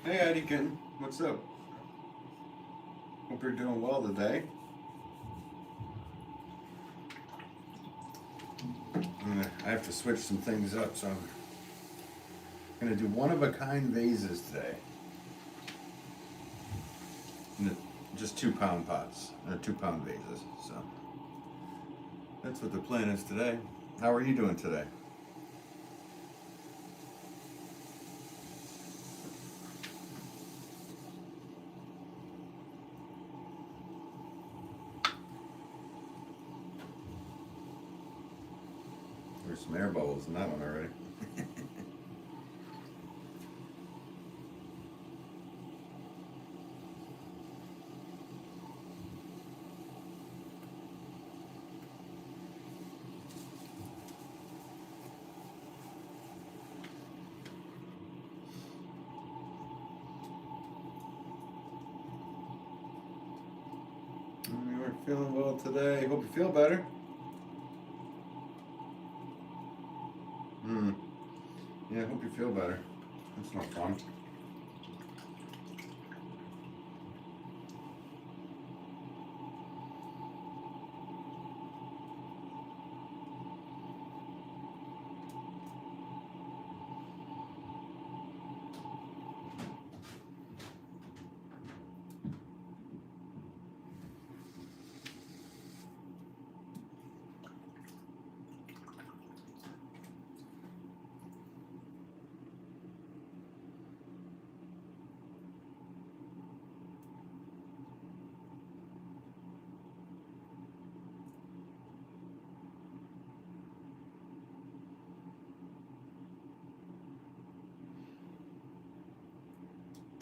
Hey Eddiekin, what's up? Hope you're doing well today. I have to switch some things up, so I'm gonna do one of a kind vases today. Just 2 pound pots, or 2 pound vases. So that's what the plan is today. How are you doing today? There's some air bubbles in that one already. You aren't feeling well today. Hope you feel better. Hmm. Yeah, I hope you feel better. That's not fun.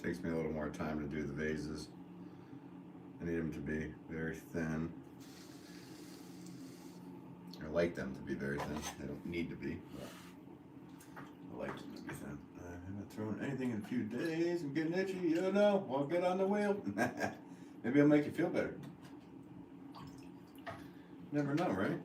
Takes me a little more time to do the vases. I need them to be very thin. I like them to be very thin. They don't need to be, but I like them to be thin. I haven't thrown anything in a few days. I'm getting itchy. You don't know. Well, get on the wheel. Maybe I'll make you feel better. Never know, right?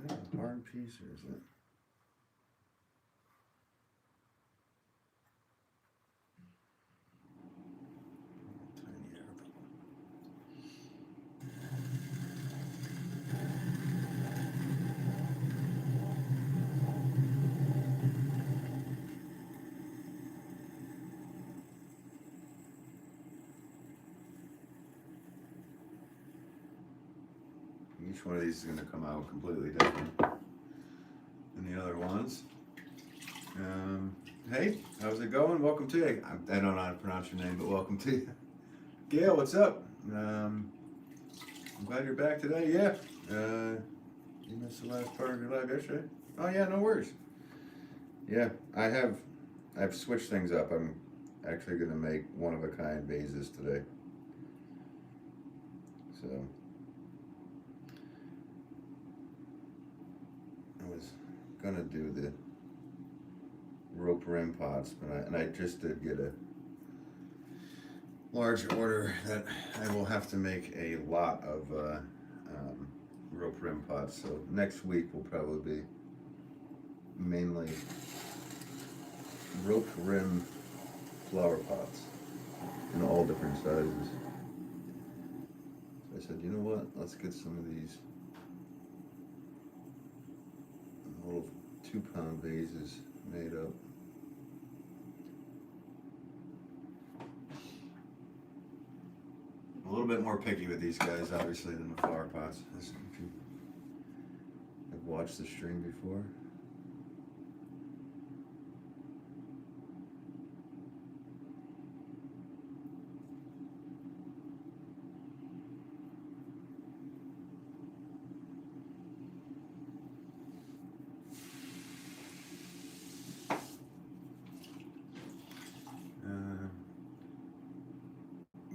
Is that a hard piece or is it? Tiny air bubble. Each one of these is going to come out completely different than the other ones. Hey, how's it going? Welcome to you. I don't know how to pronounce your name, but welcome to you. Gail, what's up? I'm glad you're back today. Yeah. You missed the last part of your live yesterday. Oh yeah, no worries. Yeah, I've switched things up. I'm actually gonna make one of a kind vases today. So I was gonna do the rope rim pots, but I just did get a large order that I will have to make a lot of rope rim pots. So next week will probably be mainly rope rim flower pots in all different sizes. So I said, you know what? Let's get some of these little 2 pound vases made up. little bit more picky with these guys, obviously, than the flower pots. If you have watched the stream before.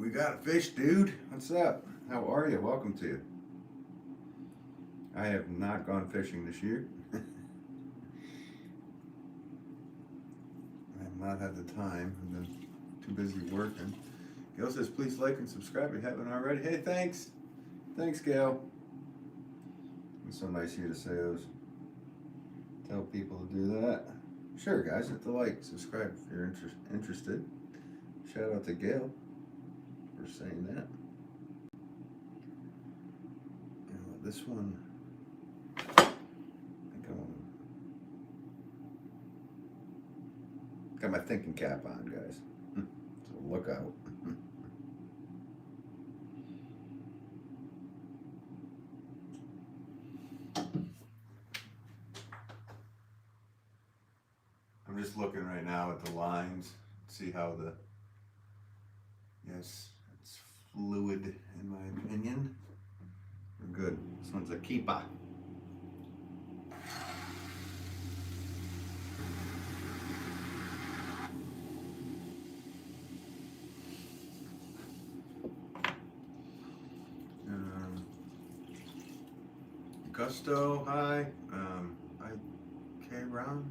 We got a fish, dude. What's up? How are you? Welcome to you. I have not gone fishing this year. I have not had the time. I've been too busy working. Gail says, please like and subscribe if you haven't already. Hey, thanks. Thanks, Gail. It's so nice of you to say those. Tell people to do that. Sure, guys, hit the like, subscribe if you're interested. Shout out to Gail for saying that. And this one, I think I want to, got my thinking cap on, guys. So look out. I'm just looking right now at the lines, see how the, yes, it's fluid in my opinion. We're good. This one's a keeper. Gusto, hi. IK Brown.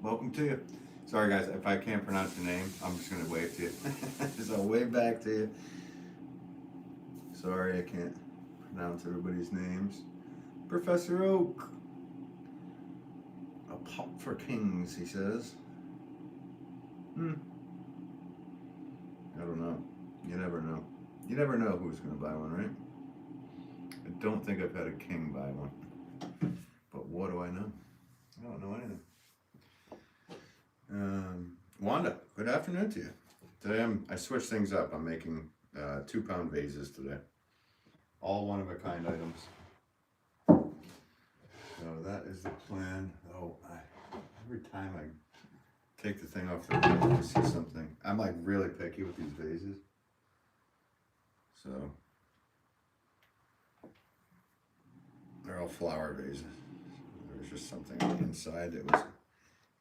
Welcome to you. Sorry guys, if I can't pronounce your name, I'm just gonna wave to you. Just I'll wave back to you. Sorry, I can't pronounce everybody's names. Professor Oak. A pop for kings, he says. I don't know. You never know. You never know who's gonna buy one, right? I don't think I've had a king buy one. But what do I know? I don't know anything. Wanda, good afternoon to you. Today I switched things up. I'm making 2-pound vases today. All one-of-a-kind items. So that is the plan. Oh, every time I take the thing off the rail, I see something. I'm like really picky with these vases. So they're all flower vases. There was just something on the inside that was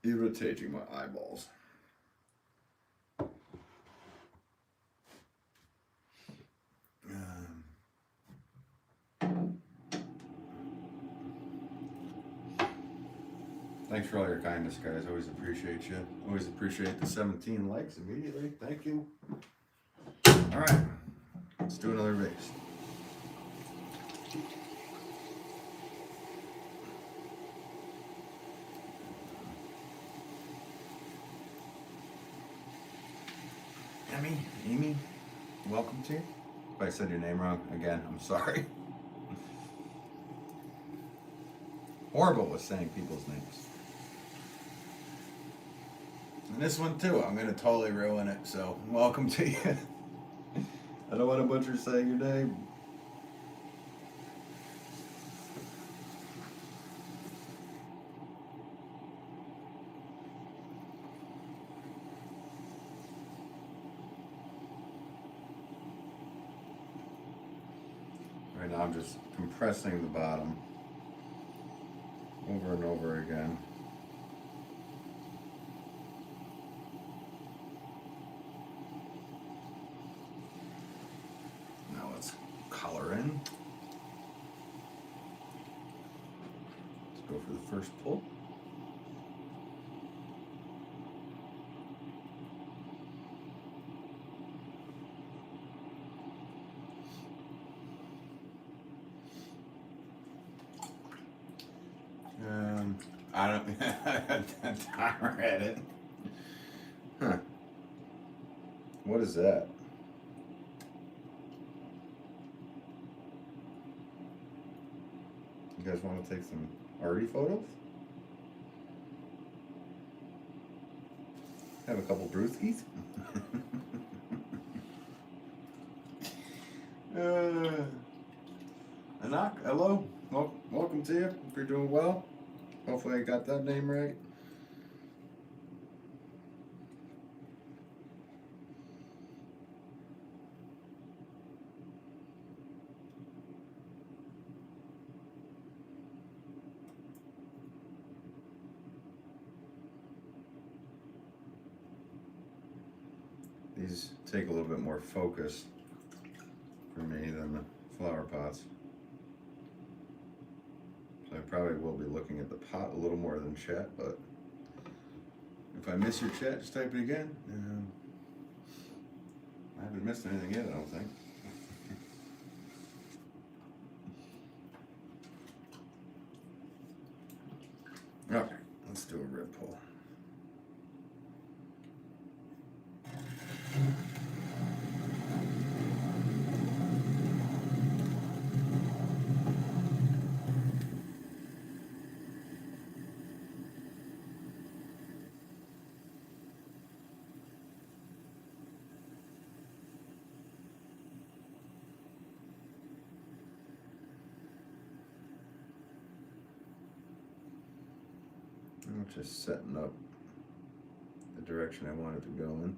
irritating my eyeballs. Thanks for all your kindness, guys. Always appreciate you. Always appreciate the 17 likes immediately. Thank you. All right, let's do another vase. Amy, welcome to you. If I said your name wrong, again, I'm sorry. Horrible with saying people's names. And this one too, I'm gonna totally ruin it, so welcome to you. I don't want to butcher saying your name. Right now I'm just compressing the bottom over and over again. Now let's color in. Let's go for the first pull. I don't timer at it. Huh. What is that? You guys want to take some arty photos? Have a couple brewskis? Anak, hello. Welcome to you. If you're doing well. Hopefully I got that name right. These take a little bit more focus for me than the flower pots. So I probably will be looking at the pot a little more than chat, but if I miss your chat, just type it again. I haven't missed anything yet, I don't think. Okay, let's do a rib pull. I'm just setting up the direction I want it to go in.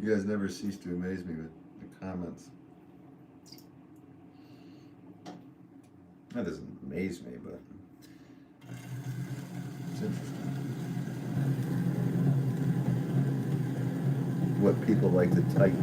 You guys never cease to amaze me with the comments. That doesn't amaze me, but it's interesting. What people like to type.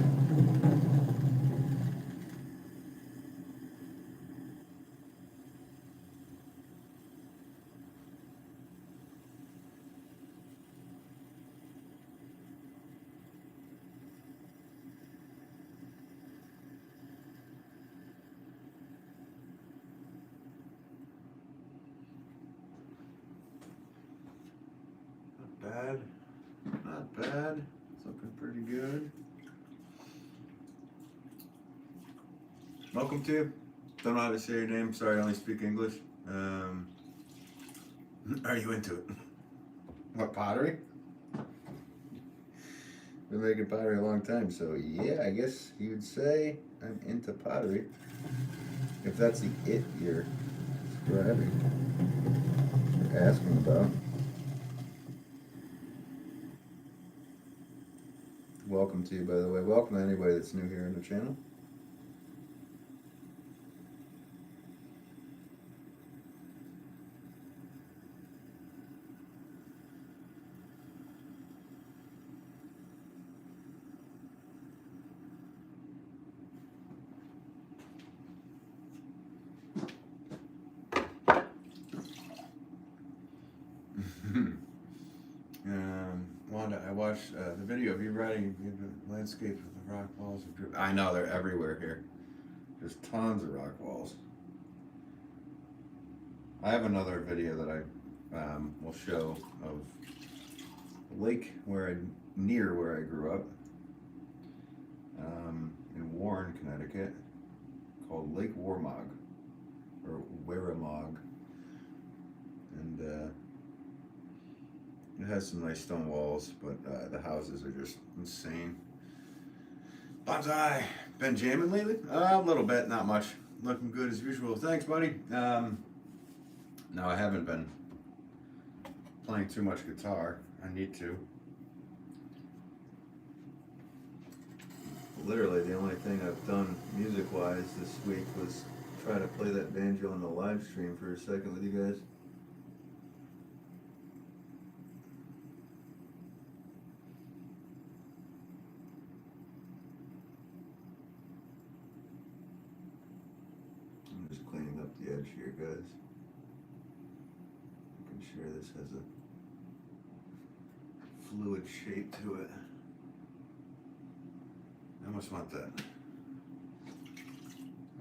Not bad. Not bad. It's looking pretty good. Welcome to. Don't know how to say your name. Sorry, I only speak English. Are you into it? What, pottery? Been making pottery a long time, so yeah, I guess you would say I'm into pottery. If that's the it you're describing, you're asking about. Welcome to you, by the way. Welcome to anybody that's new here in the channel. Wanda, I watched the video of you riding the landscape with the rock walls. I know, they're everywhere here. There's tons of rock walls. I have another video that I will show of a lake near where I grew up in Warren, Connecticut, called Lake Warmog, or Warramog. And it has some nice stone walls, but the houses are just insane. Bonsai, been jamming lately? A little bit, not much. Looking good as usual. Thanks, buddy. No, I haven't been playing too much guitar. I need to. Literally, the only thing I've done music-wise this week was try to play that banjo on the live stream for a second with you guys. I'm just cleaning up the edge here, guys. Making sure this has a fluid shape to it. I almost want that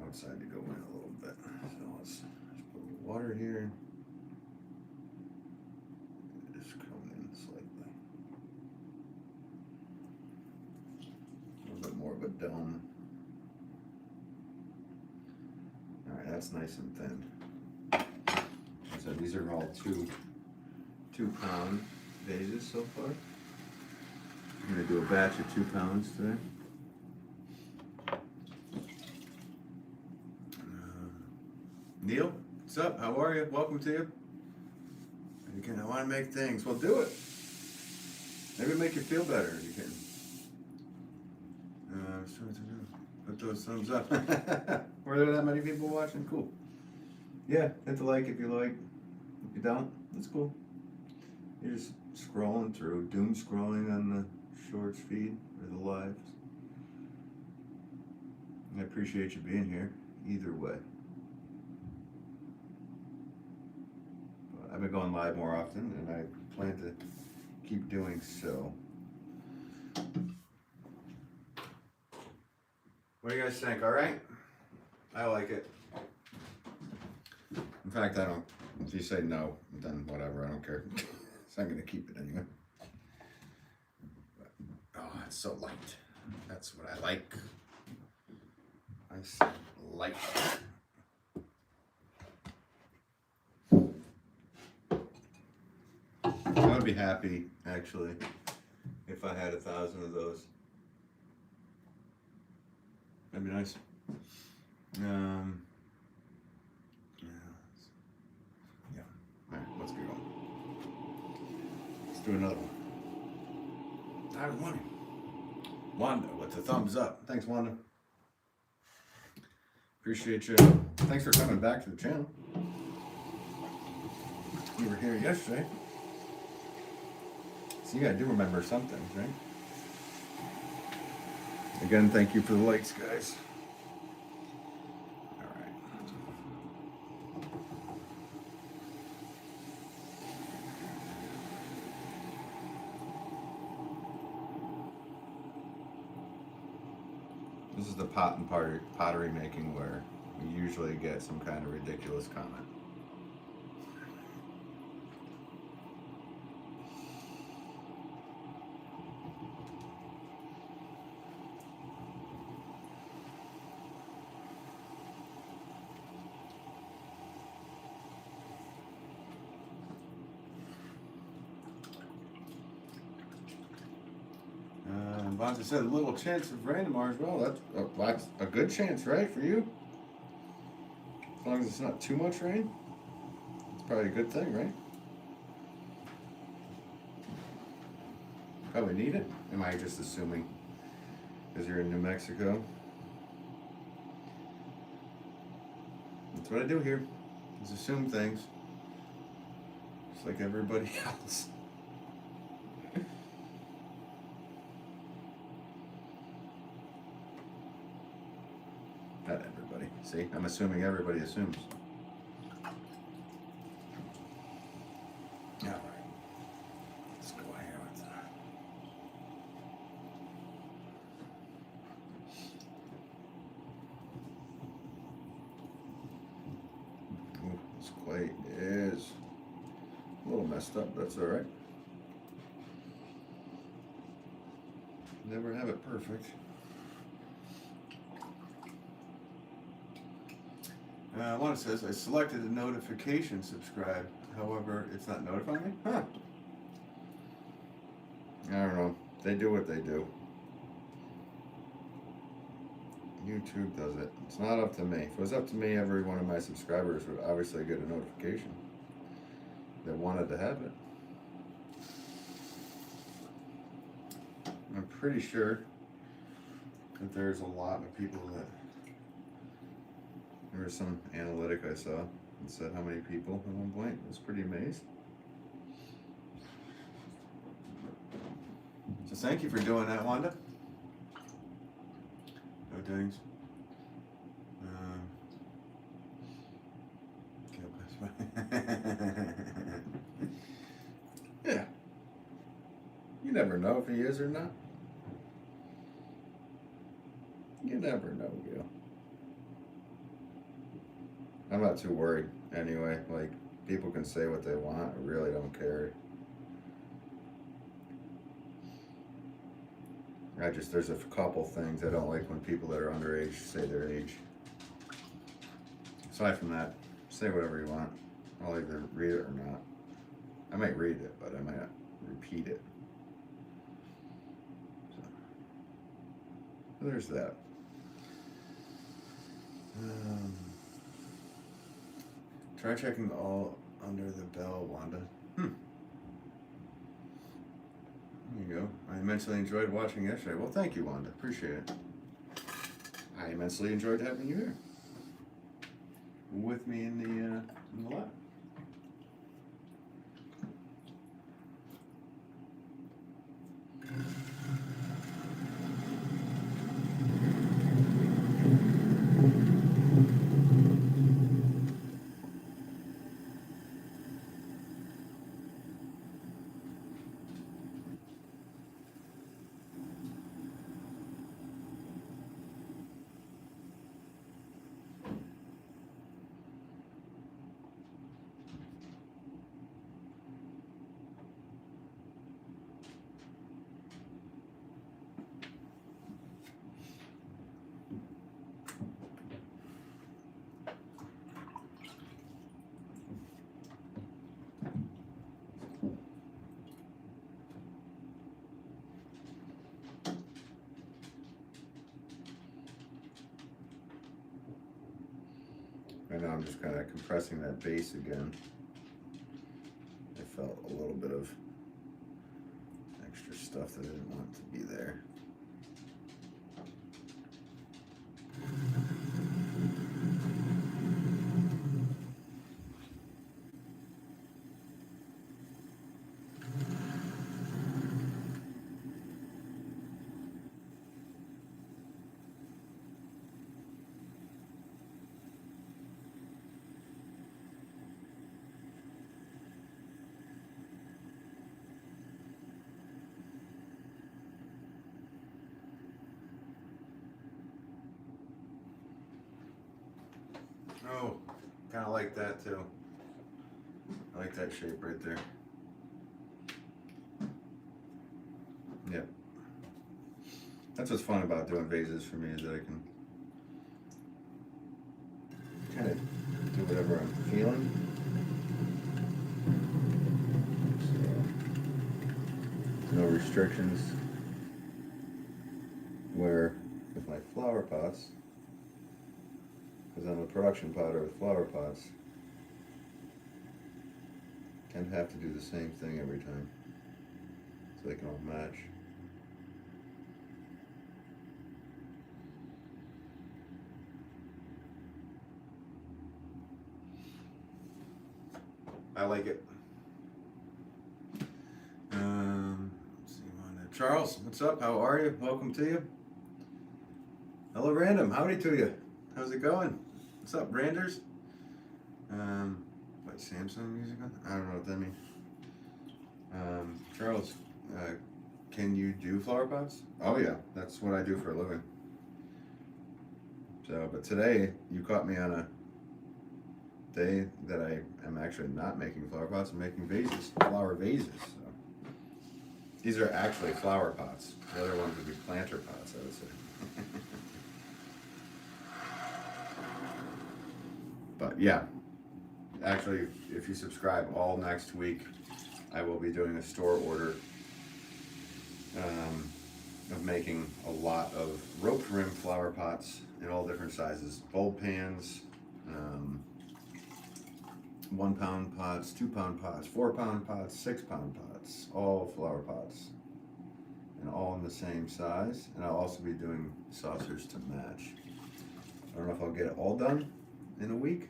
outside to go in a little bit. So let's put a little water here. Just come in slightly. A little bit more of a dome. Alright, That's nice and thin. So these are all 2-pound vases so far. I'm gonna do a batch of 2 pounds today. Neil, what's up? How are you? Welcome to you. Again, I want to make things. Well, do it. Maybe make you feel better. You can. Put those thumbs up. Were there that many people watching? Cool. Yeah, hit the like if you like. If you don't, that's cool. You're just scrolling through, doom scrolling on the shorts feed or the lives. I appreciate you being here either way. I've been going live more often, and I plan to keep doing so. What do you guys think? All right? I like it. In fact, I don't. If you say no, then whatever. I don't care. So I'm going to keep it anyway. But, oh, it's so light. That's what I like. I said light. I would be happy, actually, if I had 1,000 of those. That'd be nice. Yeah. All right, let's get going. Let's do another one. Good morning. Wanda with the thumbs up. Thanks, Wanda. Appreciate you. Thanks for coming back to the channel. You were here yesterday. So you do remember some things, right? Again, thank you for the likes, guys. All right. This is the pottery making where we usually get some kind of ridiculous comment. Bonza said a little chance of rain tomorrow as well. That's a good chance, right, for you? As long as it's not too much rain, it's probably a good thing, right? Probably need it. Am I just assuming? Because you're in New Mexico. That's what I do here. Is assume things. Just like everybody else. Not everybody. See, I'm assuming everybody assumes. All right. Let's go here with that. Ooh, this clay is a little messed up. That's all right. Never have it perfect. One says, I selected a notification subscribe. However, it's not notifying me? Huh. I don't know. They do what they do. YouTube does it. It's not up to me. If it was up to me, every one of my subscribers would obviously get a notification that wanted to have it. I'm pretty sure that there's a lot of people that... There was some analytic I saw that said how many people at one point. I was pretty amazed. So thank you for doing that, Wanda. No dings. Yeah. You never know if he is or not. You never know, Gil. I'm not too worried anyway. Like, people can say what they want. I really don't care. There's a couple things I don't like when people that are underage say their age. aside from that, say whatever you want. I'll either read it or not. I might read it, but I might not repeat it. So there's that. Try checking all under the bell, Wanda. There you go. I immensely enjoyed watching yesterday. Well, thank you, Wanda. Appreciate it. I immensely enjoyed having you here with me in the lab. Right now I'm just kind of compressing that base again. I felt a little bit of extra stuff that I didn't want to be there. Oh, kind of like that too. I like that shape right there. Yep. That's what's fun about doing vases for me, is that I can kind of do whatever I'm feeling. So, no restrictions. Where with my flower pots, because I'm a production potter with flower pots, tend to have to do the same thing every time, so they can all match. I like it. Let's see, Charles, what's up? How are you? Welcome to you. Hello, Random. Howdy to you. How's it going? What's up, Randers? What, Samsung music on? I don't know what that means. Charles, can you do flower pots? Oh yeah, that's what I do for a living. So, but today you caught me on a day that I am actually not making flower pots. I'm making vases, flower vases. So. These are actually flower pots. The other ones would be planter pots, I would say. But yeah, actually, if you subscribe all next week, I will be doing a store order of making a lot of roped rim flower pots in all different sizes. Bulb pans, 1 pound pots, 2 pound pots, 4 pound pots, 6 pound pots, all flower pots. And all in the same size. And I'll also be doing saucers to match. I don't know if I'll get it all done in a week,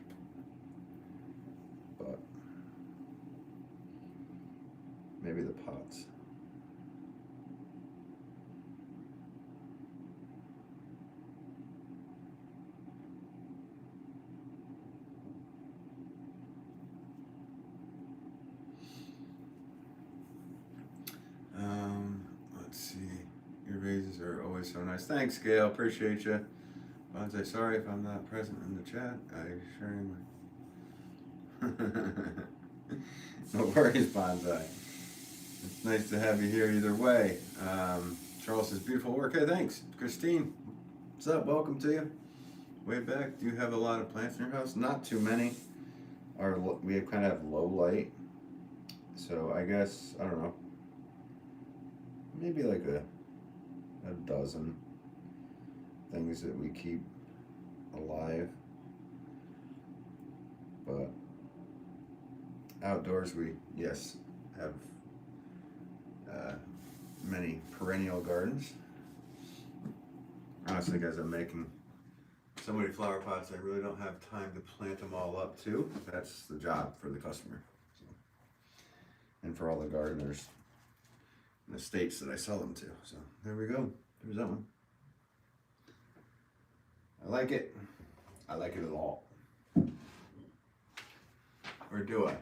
but maybe the pots. Let's see. Your vases are always so nice. Thanks, Gail. Appreciate you. Bonsai, sorry if I'm not present in the chat. I'm sharing my... No worries, Bonsai. It's nice to have you here either way. Charles says, beautiful work. Hey, thanks. Christine, what's up? Welcome to you. way back, do you have a lot of plants in your house? Not too many. We kind of have low light, so I guess, I don't know, maybe like a dozen things that we keep alive. But outdoors, we, yes, have many perennial gardens. Honestly, guys, I'm making so many flower pots, I really don't have time to plant them all up too. That's the job for the customer. So, and for all the gardeners in the states that I sell them to. So there we go. There's that one. I like it. I like it a lot. Or do I?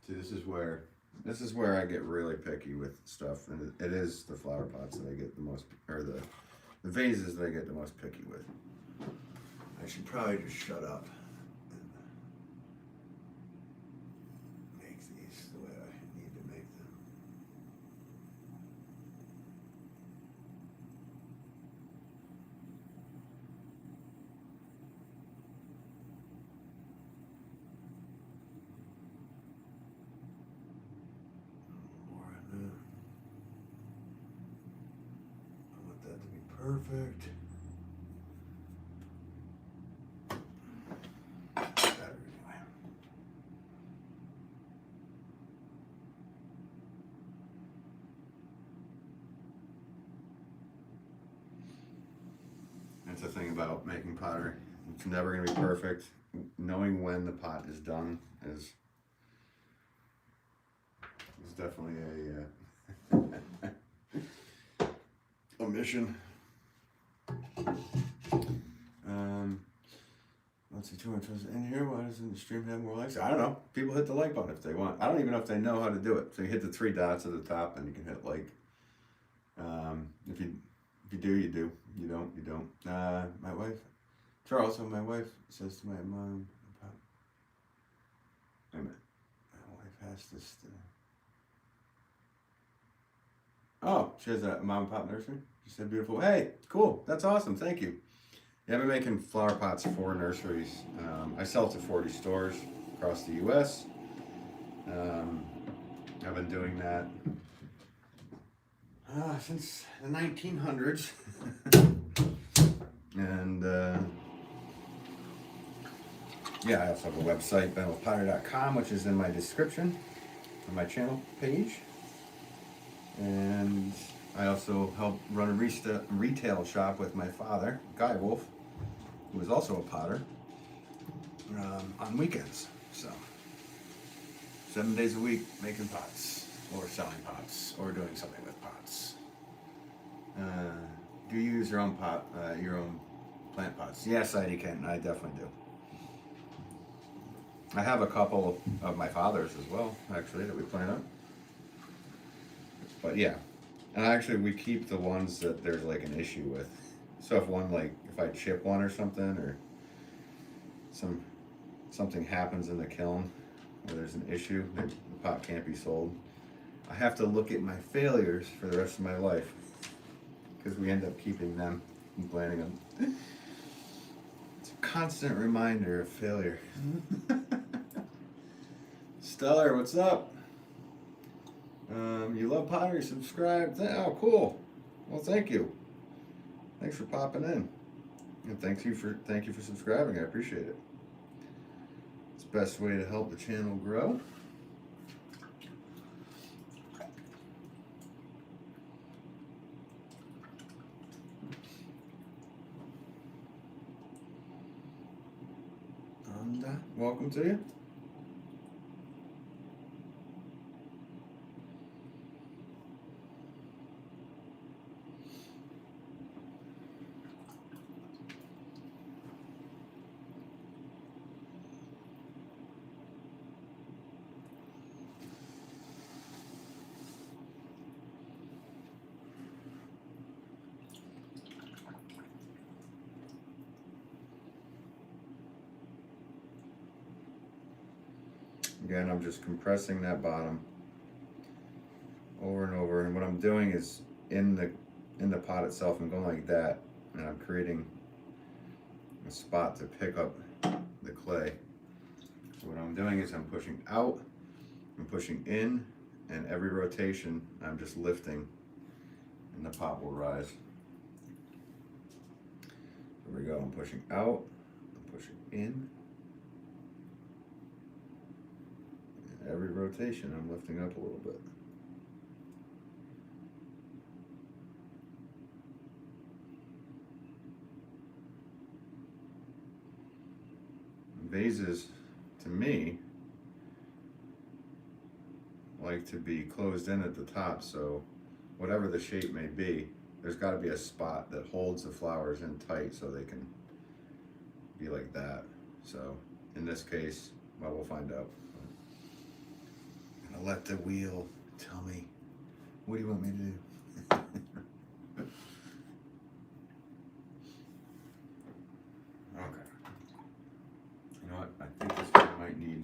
See, this is where I get really picky with stuff, and it is the flower pots that I get the most, or the vases that I get the most picky with. I should probably just shut up and make these the way I need to make them. More in there. I want that to be perfect. That's the thing about making pottery. It's never going to be perfect. Knowing when the pot is done is definitely a mission. Let's see, 200 in here. Why doesn't the stream have more likes? I don't know. People hit the like button if they want. I don't even know if they know how to do it. So you hit the 3 dots at the top and you can hit like. If you do, you do. You don't, you don't. My wife, Charles, so my wife says to my mom, wait a minute, my wife has this. Oh, she has a mom and pop nursery. She said, beautiful. Hey, cool. That's awesome. Thank you. Yeah, I've been making flower pots for nurseries. I sell to 40 stores across the U.S. I've been doing that since the 1900s. And yeah, I also have a website, benwolfpottery.com, which is in my description on my channel page. And I also help run a retail shop with my father, Guy Wolff, who is also a potter, on weekends. So 7 days a week making pots, or selling pots, or doing something with pots. Do you use your own your own plant pots? Yes, I can. I definitely do. I have a couple of my father's as well, actually, that we plant up. But yeah, and actually we keep the ones that there's like an issue with. So if I chip one or something, or something happens in the kiln where there's an issue, the pot can't be sold, I have to look at my failures for the rest of my life, because we end up keeping them and planting them. It's a constant reminder of failure. Stellar, what's up? You love pottery, subscribe. Oh, cool. Well, thank you. Thanks for popping in. And thank you for subscribing. I appreciate it. It's the best way to help the channel grow. And welcome to you. Again, I'm just compressing that bottom over and over, and what I'm doing is in the in the pot itself. I'm going like that, and I'm creating a spot to pick up the clay. So what I'm doing is I'm pushing out, I'm pushing in, and every rotation I'm just lifting, and the pot will rise. There we go. I'm pushing out, I'm pushing in, and every rotation I'm lifting up a little bit. Vases, to me, like to be closed in at the top, so whatever the shape may be, there's got to be a spot that holds the flowers in tight so they can be like that. So in this case, well, we'll find out. I'm gonna let the wheel tell me, what do you want me to do? Okay. You know what? I think this one might need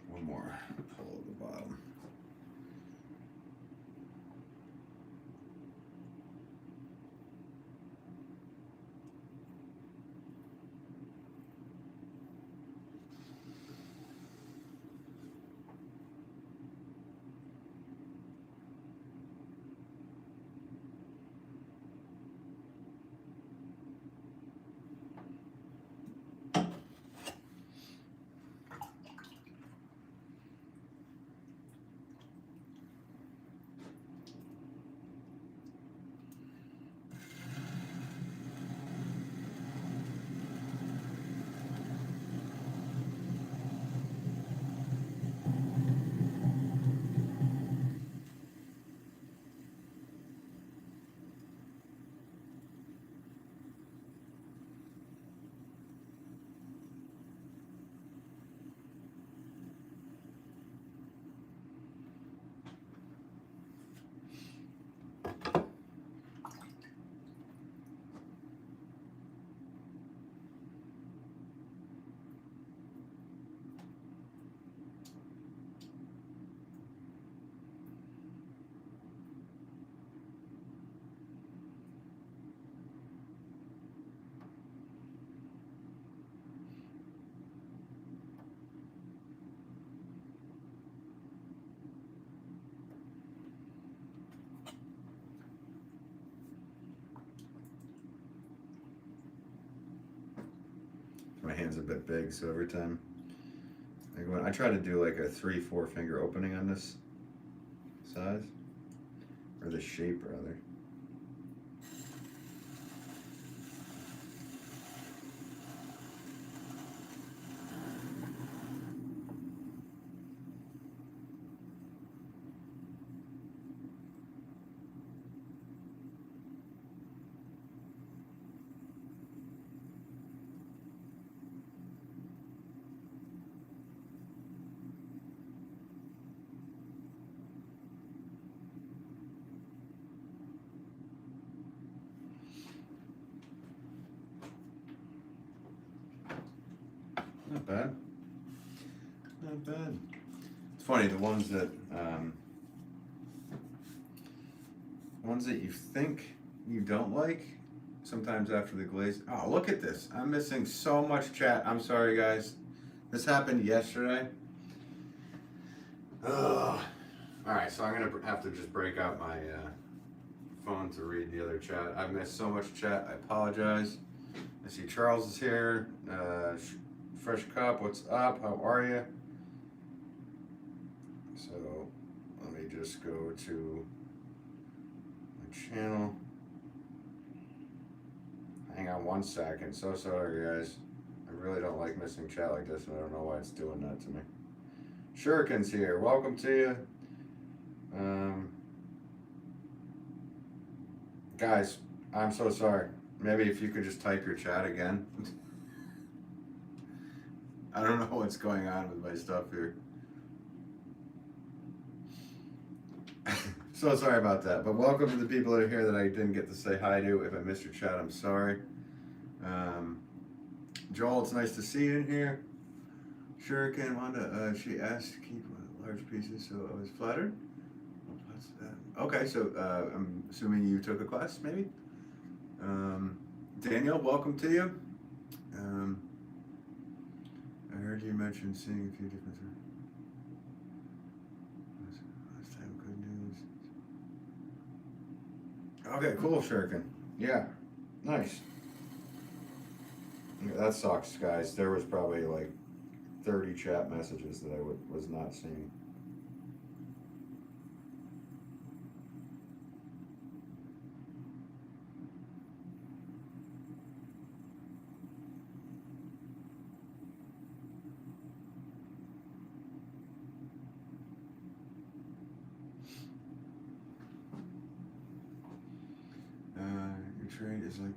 one more pull at the bottom. My hand's a bit big, so every time I try to do like a 3-4 finger opening on this size, or this shape rather. Not bad. Not bad. It's funny, the ones that you think you don't like, sometimes after the glaze. Oh, look at this. I'm missing so much chat. I'm sorry, guys. This happened yesterday. Ugh. Alright, so I'm going to have to just break out my phone to read the other chat. I've missed so much chat. I apologize. I see Charles is here. Fresh Cup, what's up? How are you? So let me just go to my channel. Hang on one second. So sorry, guys. I really don't like missing chat like this, and I don't know why it's doing that to me. Shuriken's here. Welcome to you. Guys, I'm so sorry. Maybe if you could just type your chat again. I don't know what's going on with my stuff here. So sorry about that. But welcome to the people that are here that I didn't get to say hi to. If I missed your chat, I'm sorry. Joel, it's nice to see you in here. Shuriken, Wanda, she asked to keep large pieces, so I was flattered. What's that? Okay, so I'm assuming you took a class, maybe. Daniel, welcome to you. I heard you mention seeing a few different things. Last time, good news. Okay, cool, Shuriken. Yeah, nice. Yeah, that sucks, guys. There was probably like 30 chat messages that I was not seeing. Your trade is like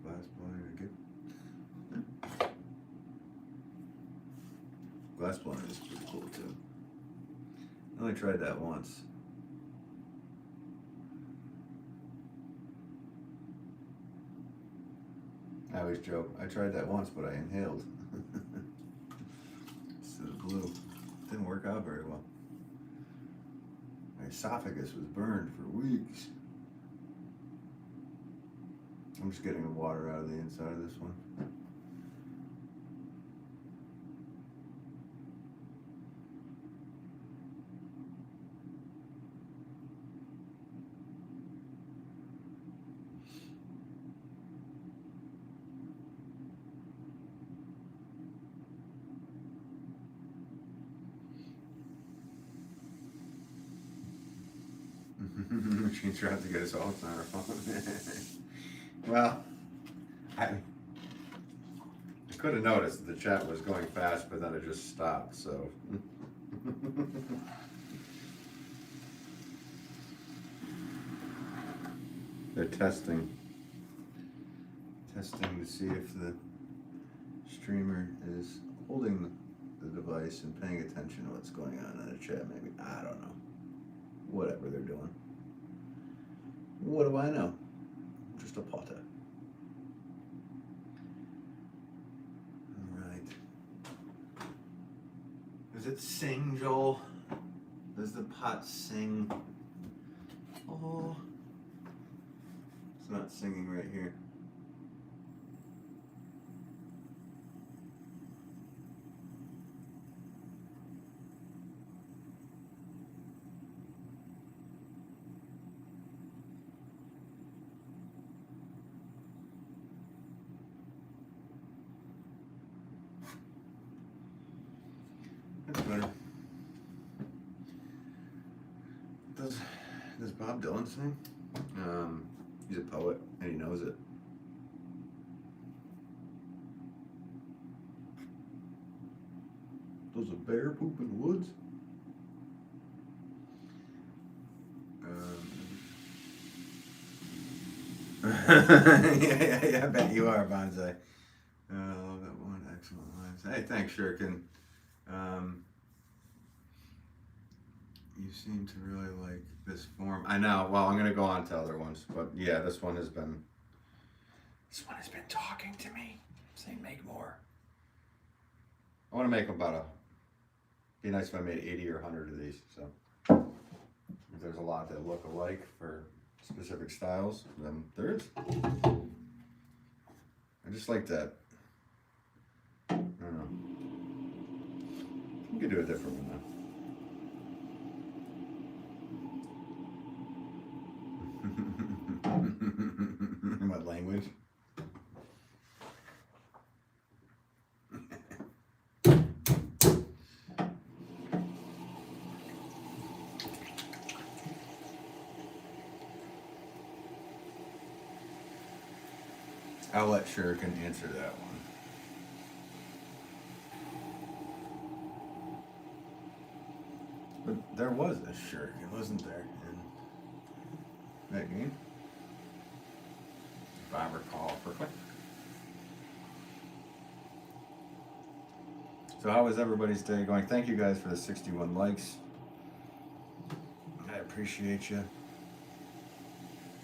glass blowing a gift. Glass blowing is pretty cool too. I only tried that once. I always joke. I tried that once, but I inhaled. Instead of blue. Didn't work out very well. My esophagus was burned for weeks. I'm just getting the water out of the inside of this one. She tried to get us all on her phone. Well, I could have noticed that the chat was going fast, but then it just stopped, so. They're testing to see if the streamer is holding the device and paying attention to what's going on in the chat. Maybe, I don't know. Whatever they're doing. What do I know? I'm just a potter. Alright. Does it sing, Joel? Does the pot sing? Oh. It's not singing right here. That's better. Does Bob Dylan sing? He's a poet and he knows it. Does a bear poop in the woods? Yeah, I bet you are, Bonsai. I love that one. Excellent lines. Hey, thanks, Shuriken. You seem to really like this form. I know. Well, I'm going to go on to other ones, but yeah, this one has been talking to me, saying make more. I want to make be nice if I made 80 or 100 of these. So if there's a lot that look alike for specific styles, then there is. I just like that. I don't know. You could do a different one though. What language? I'll let Shuriken answer that one. But there was a Shuriken, wasn't there, in that game? If I recall correctly. So how was everybody's day going? Thank you guys for the 61 likes. I appreciate you.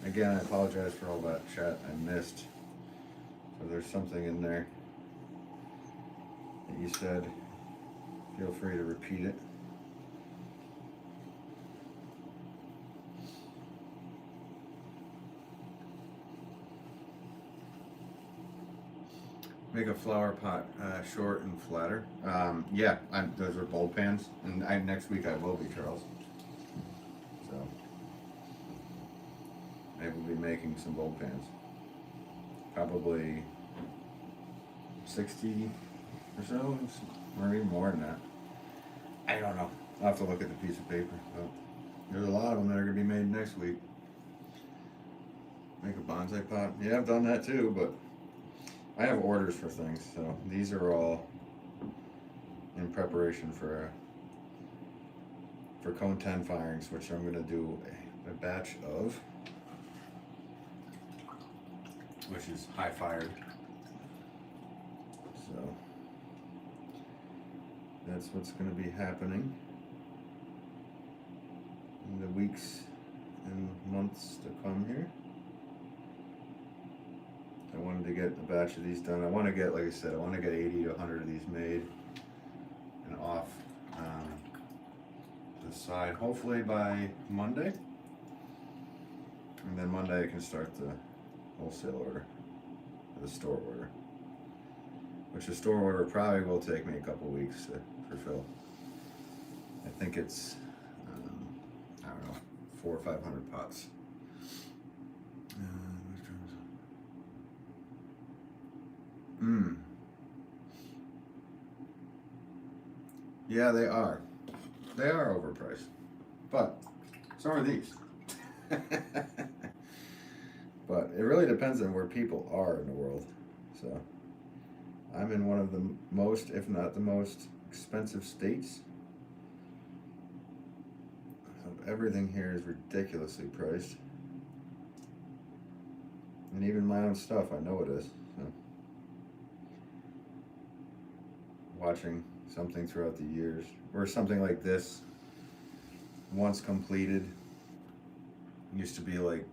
Again, I apologize for all that chat I missed. So there's something in there that you said Feel free to repeat it. Make a flower pot short and flatter. Yeah, those are bulb pans, and next week I will be, Charles. So I will be making some bulb pans. Probably 60 or so, or even more than that. I don't know. I'll have to look at the piece of paper. But there's a lot of them that are going to be made next week. Make a bonsai pot. Yeah, I've done that too, but I have orders for things, so these are all in preparation for cone 10 firings, which I'm going to do a batch of, which is high fired. So that's what's going to be happening in the weeks and months to come here. I wanted to get a batch of these done. I want to get, like I said, I want to get 80 to 100 of these made and off the side, hopefully by Monday. And then Monday I can start the wholesale order, the store order. Which the store order probably will take me a couple weeks to fulfill. I think it's, I don't know, 400 or 500 pots. Yeah, they are. They are overpriced. But so are these. But it really depends on where people are in the world. So I'm in one of the most, if not the most, expensive states. So everything here is ridiculously priced. And even my own stuff, I know it is. So watching something throughout the years, or something like this, once completed, used to be like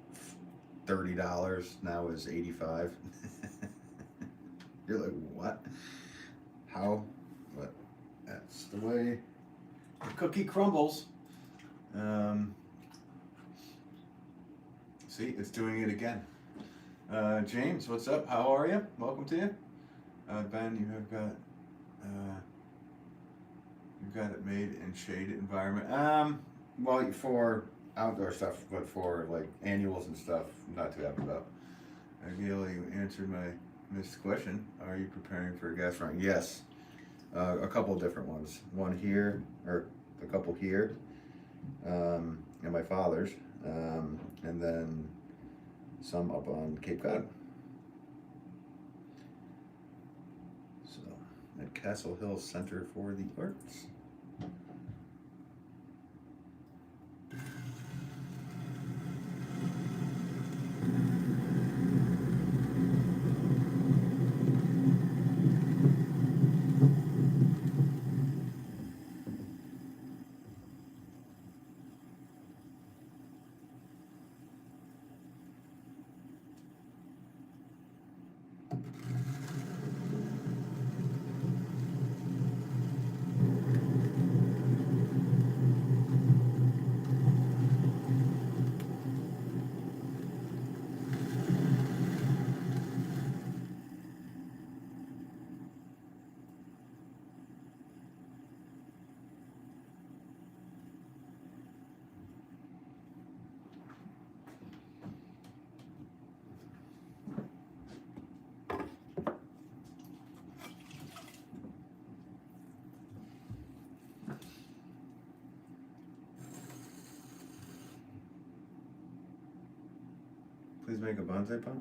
$30, now is $85. You're like, what? How? But that's the way the cookie crumbles. See, it's doing it again. James, what's up? How are you? Welcome to you. Ben, you have got you've got it made in shaded environment. Well, for outdoor stuff, but for like annuals and stuff, I'm not too happy about. Gail, you answered my missed question. Are you preparing for a gas run? Yes. A couple of different ones. One here, or a couple here, and my father's, and then some up on Cape Cod. So, at Castle Hill Center for the Arts. Please make a bonsai pot.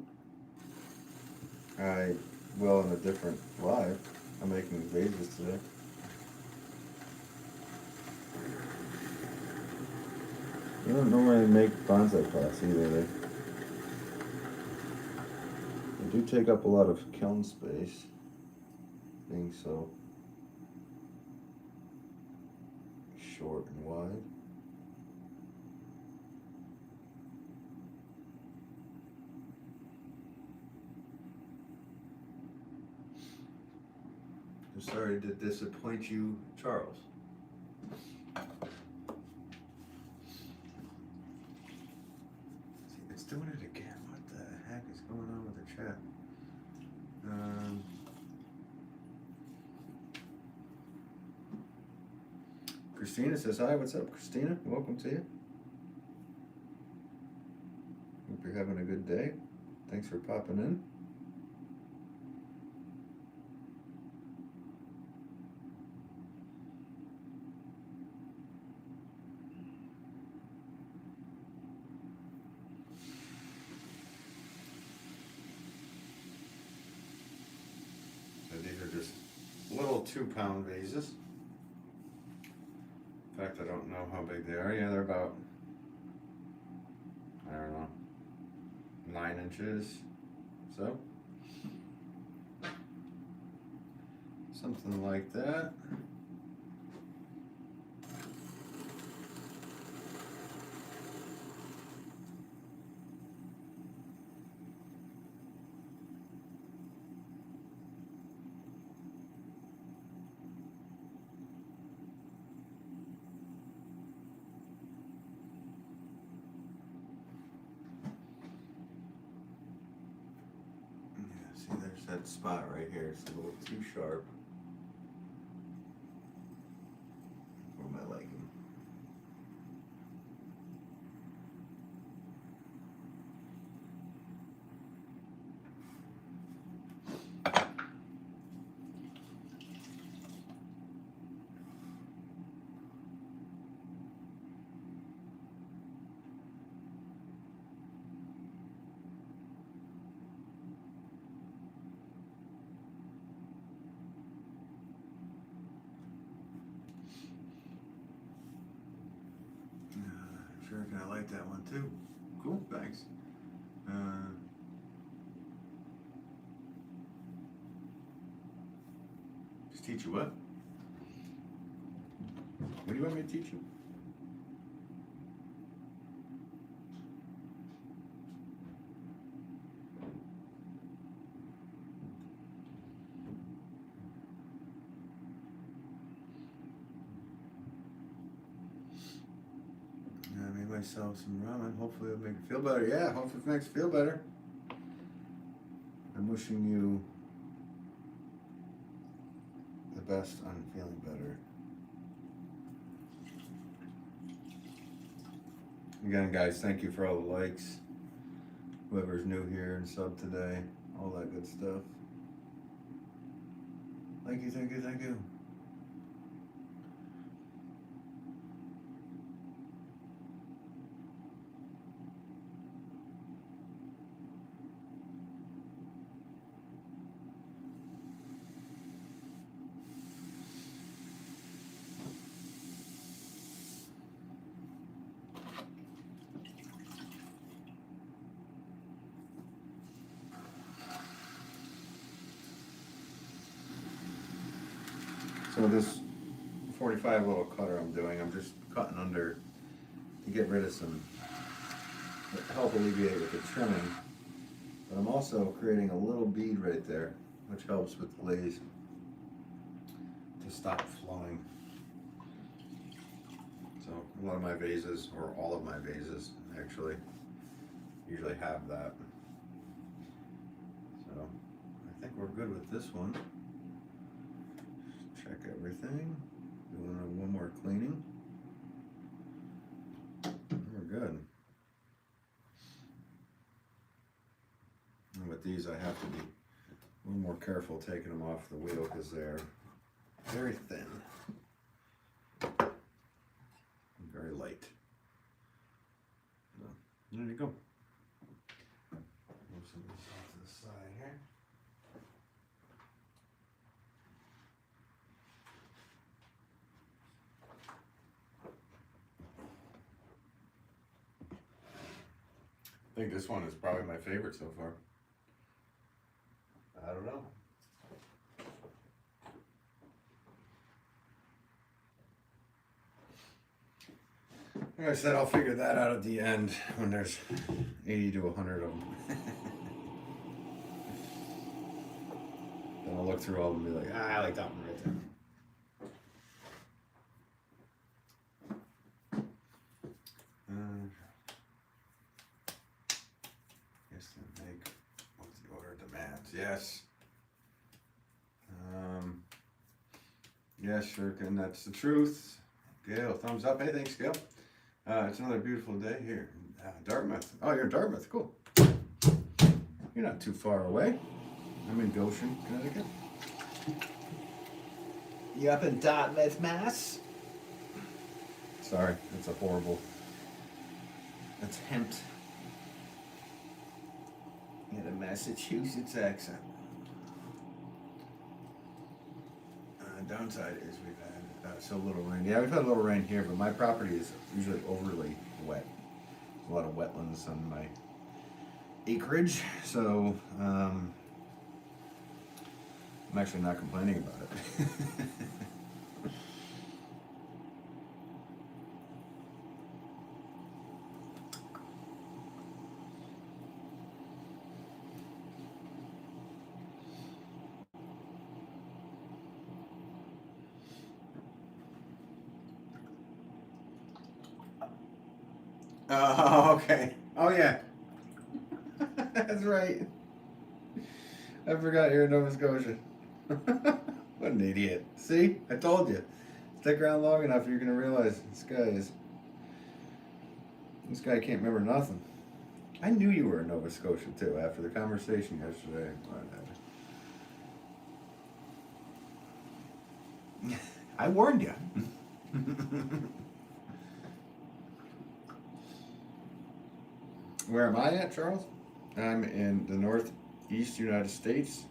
I will in a different live. I'm making vases today. I don't normally make bonsai pots either. They do take up a lot of kiln space, being so short and wide. I'm sorry to disappoint you, Charles. See, it's doing it again. What the heck is going on with the chat? Christina says hi. What's up, Christina? Welcome to you. Hope you're having a good day. Thanks for popping in. So these are just little 2-pound vases. In fact, I don't know how big they are. Yeah, they're about, I don't know, 9 inches, so something like that. See, there's that spot right here. It's a little too sharp for my liking. Sure, I like that one too. Cool, thanks. Just teach you what? What do you want me to teach you? I made myself some ramen. Hopefully it'll make it feel better. Yeah, hopefully it makes it feel better. I'm wishing you the best on feeling better. Again, guys, thank you for all the likes. Whoever's new here and sub today, all that good stuff. Thank you, thank you, thank you. So this 45 little cutter I'm doing, I'm just cutting under to get rid of some, to help alleviate with the trimming. But I'm also creating a little bead right there, which helps with the glaze to stop flowing. So a lot of my vases, or all of my vases actually, usually have that. So I think we're good with this one. Check everything. Doing one more cleaning. We're good. And with these, I have to be a little more careful taking them off the wheel because they're very thin, and very light. So, there you go. Move some of this off to the side here. I think this one is probably my favorite so far. I don't know. Like I said, I'll figure that out at the end when there's 80 to 100 of them. Then I'll look look through all of them and be like, I like that one right there. Yes, to make what the order demands. Yes. Yes, sure can. That's the truth. Gail, thumbs up. Hey, thanks, Gail. It's another beautiful day here in Dartmouth. Oh, you're in Dartmouth. Cool. You're not too far away. I'm in Goshen, Connecticut. You up in Dartmouth, Mass? Sorry, that's a horrible attempt at a Massachusetts accent. Downside is we've had so little rain. Yeah, we've had a little rain here, but my property is usually overly wet. There's a lot of wetlands on my acreage, so I'm actually not complaining about it. Oh, okay. Oh, yeah. That's right. I forgot you're in Nova Scotia. What an idiot. See? I told you. Stick around long enough, you're going to realize this guy can't remember nothing. I knew you were in Nova Scotia, too, after the conversation yesterday. I warned you. Where am I at, Charles? I'm in the northeast United States,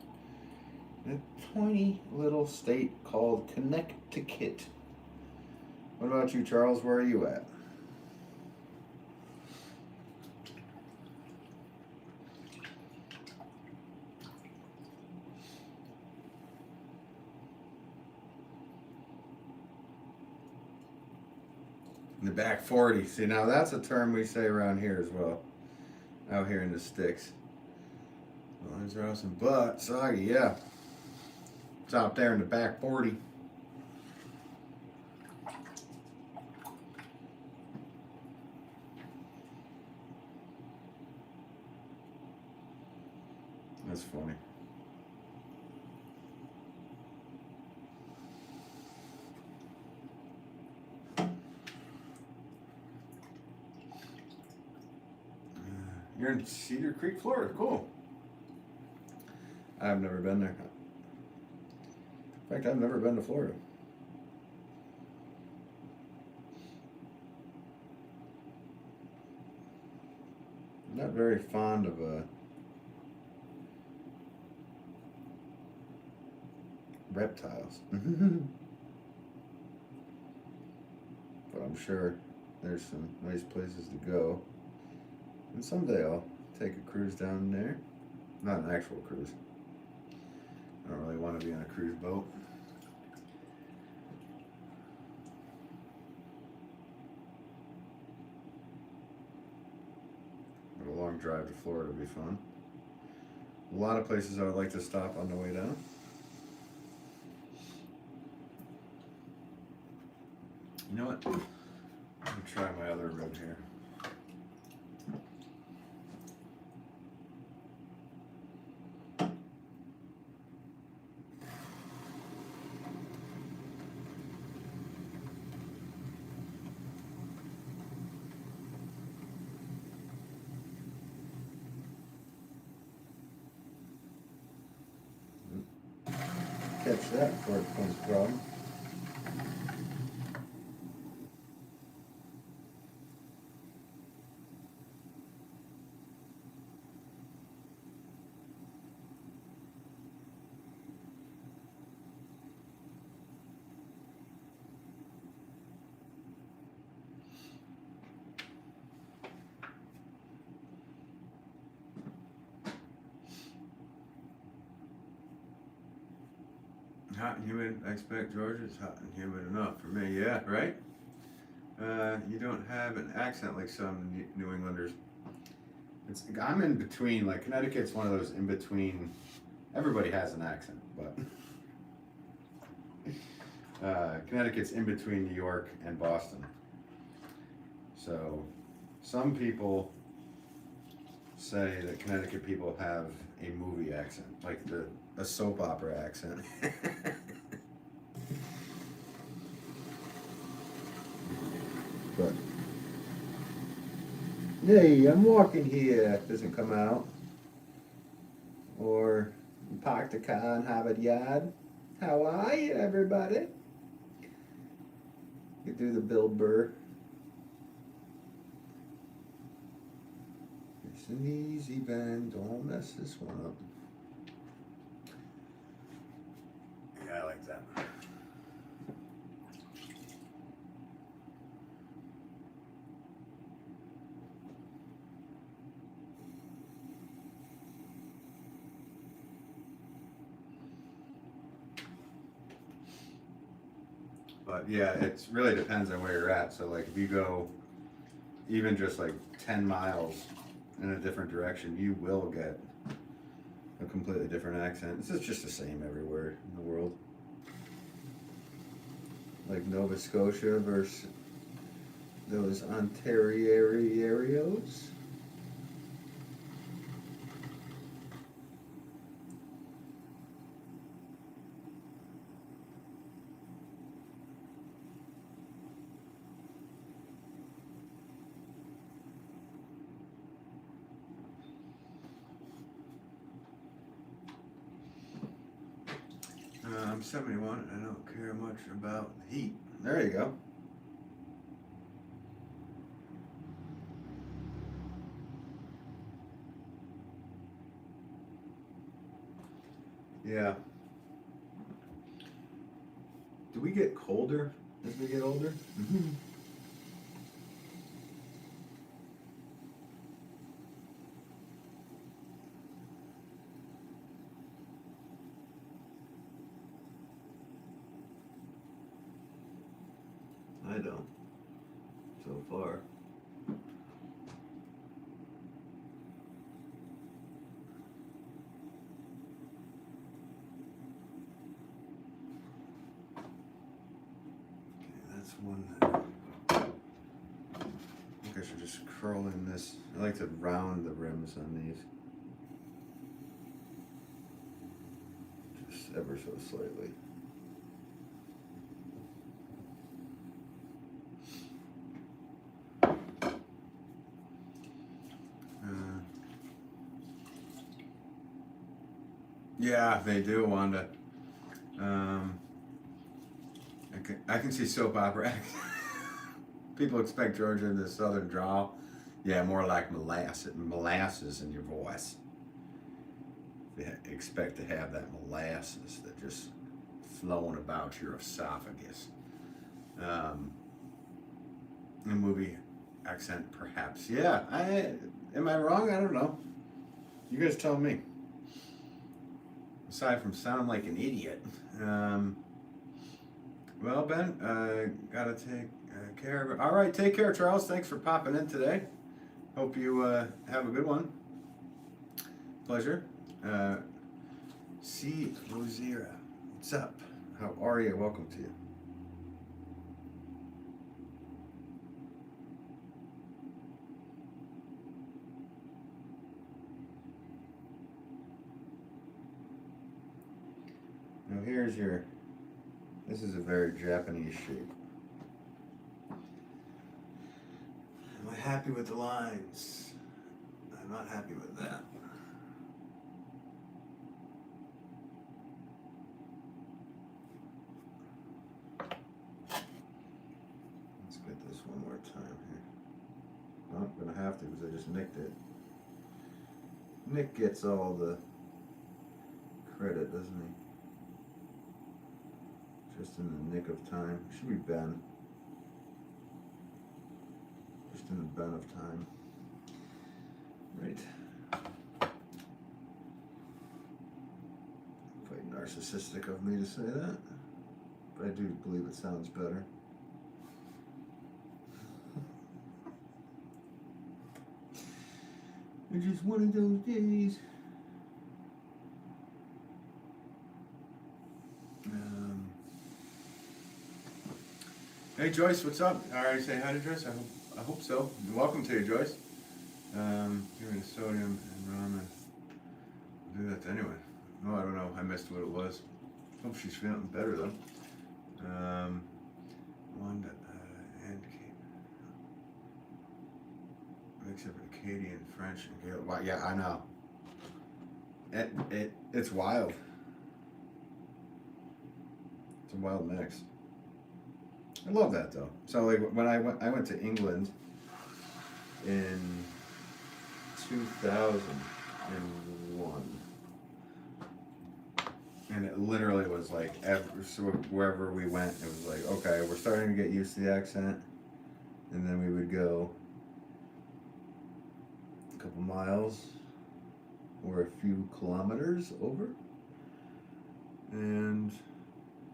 in a tiny little state called Connecticut. What about you, Charles? Where are you at? In the back 40. See, now that's a term we say around here as well. Out here in the sticks. Lines are awesome, but soggy, yeah. It's out there in the back 40. That's funny. You're in Cedar Creek, Florida. Cool. I've never been there. In fact, I've never been to Florida. I'm not very fond of reptiles. But I'm sure there's some nice places to go. And someday I'll take a cruise down there. Not an actual cruise. I don't really want to be on a cruise boat. But a long drive to Florida would be fun. A lot of places I would like to stop on the way down. You know what? Let me try my other rib here. Catch that before it becomes a problem. Hot and humid. I expect Georgia's hot and humid enough for me. Yeah, right? You don't have an accent like some New Englanders. I'm in between. Like Connecticut's one of those in between. everybody has an accent, but Connecticut's in between New York and Boston. So some people say that Connecticut people have a movie accent, like a soap opera accent. But hey, I'm walking here doesn't come out. Or park the car in Harvard Yard. How are you, everybody? You do the Bill Burr. It's an easy bend. Don't mess this one up. Yeah, I like that. But yeah, it really depends on where you're at. So like if you go even just like 10 miles in a different direction, you will get a completely different accent. It's just the same everywhere in the world. Like Nova Scotia versus those Ontarios. I'm 71. I don't care much about the heat. There you go. Yeah. Do we get colder as we get older? Mm-hmm. I don't. So far. Okay, that's one that I think I should just curl in this. I like to round the rims on these. Just ever so slightly. Yeah, they do, Wanda. I can see soap opera. People expect Georgia in the southern drawl. Yeah, more like molasses in your voice. They expect to have that molasses that just flowing about your esophagus. A movie accent, perhaps. Yeah, am I wrong? I don't know. You guys tell me. Aside from sound like an idiot. Well, Ben, gotta take care of it. All right, take care, Charles. Thanks for popping in today. Hope you have a good one. Pleasure. C. Rosira, what's up? How are you? Welcome to you. Now here's your, this is a very Japanese shape. Am I happy with the lines? I'm not happy with that. Let's get this one more time here. Oh, I'm gonna have to because I just nicked it. Nick gets all the credit, doesn't he? Just in the nick of time. It should be Ben. Just in the Ben of time. Right. Quite narcissistic of me to say that, but I do believe it sounds better. It's just one of those days. Hey Joyce, what's up? Alright, say hi to Joyce. I hope so. Welcome to you, Joyce. Give me the sodium and ramen. I'll do that anyway. No, I don't know. I missed what it was. Hope she's feeling better though. One and mix up Acadian, French, and Gaelic. Well, yeah, I know. It's wild. It's a wild mix. I love that though. So like when I went to England in 2001, and it literally was like so wherever we went, it was like, okay, we're starting to get used to the accent, and then we would go a couple miles or a few kilometers over, and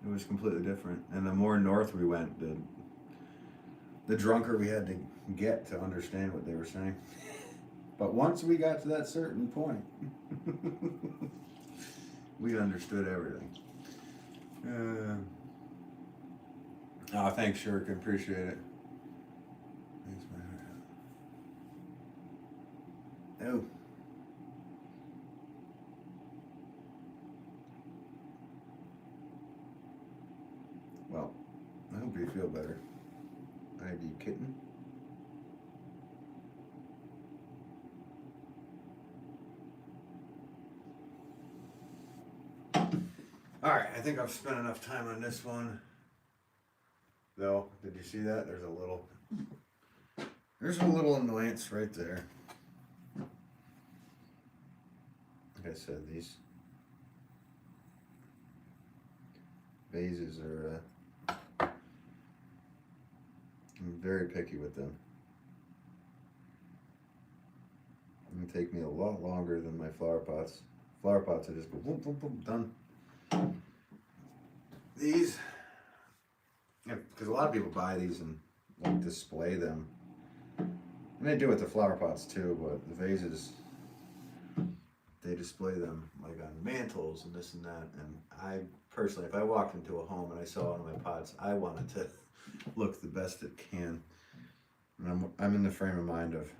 it was completely different. And the more north we went, the drunker we had to get to understand what they were saying. But once we got to that certain point, we understood everything. Oh, thanks, Shirk. I appreciate it. Thanks, man. Oh. Well, I hope you feel better. ID kitten. Alright, I think I've spent enough time on this one. Though, did you see that? There's a little annoyance right there. Like I said, these vases are I'm very picky with them. It's gonna take me a lot longer than my flower pots. Flower pots are just go boom, boom, boom, done. These, yeah, because a lot of people buy these and like display them, and they do with the flower pots too. But the vases, they display them like on mantles and this and that. And I personally, if I walked into a home and I saw one of my pots, I wanted to look the best it can. And I'm in the frame of mind of,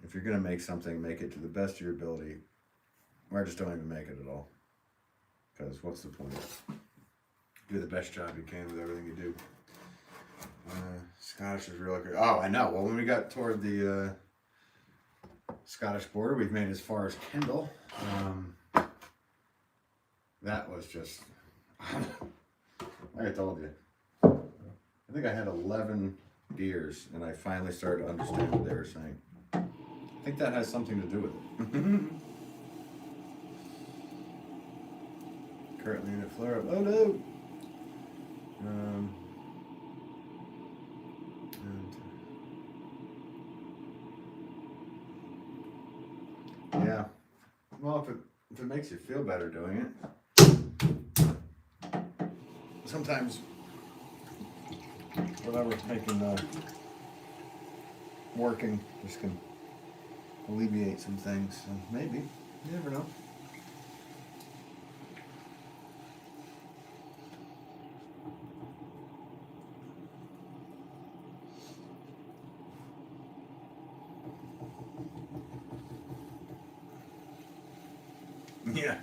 if you're gonna make something, make it to the best of your ability, or just don't even make it at all. Because what's the point? Do the best job you can with everything you do. Scottish is really good. Oh, I know. Well, when we got toward the Scottish border, we've made as far as Kendal. That was just, like I told you, I think I had 11 deers, and I finally started to understand what they were saying. I think that has something to do with it. Currently in a flare up. Oh no! Yeah. Well, if it makes you feel better doing it, sometimes whatever's making working just can alleviate some things. So maybe, you never know. Yeah.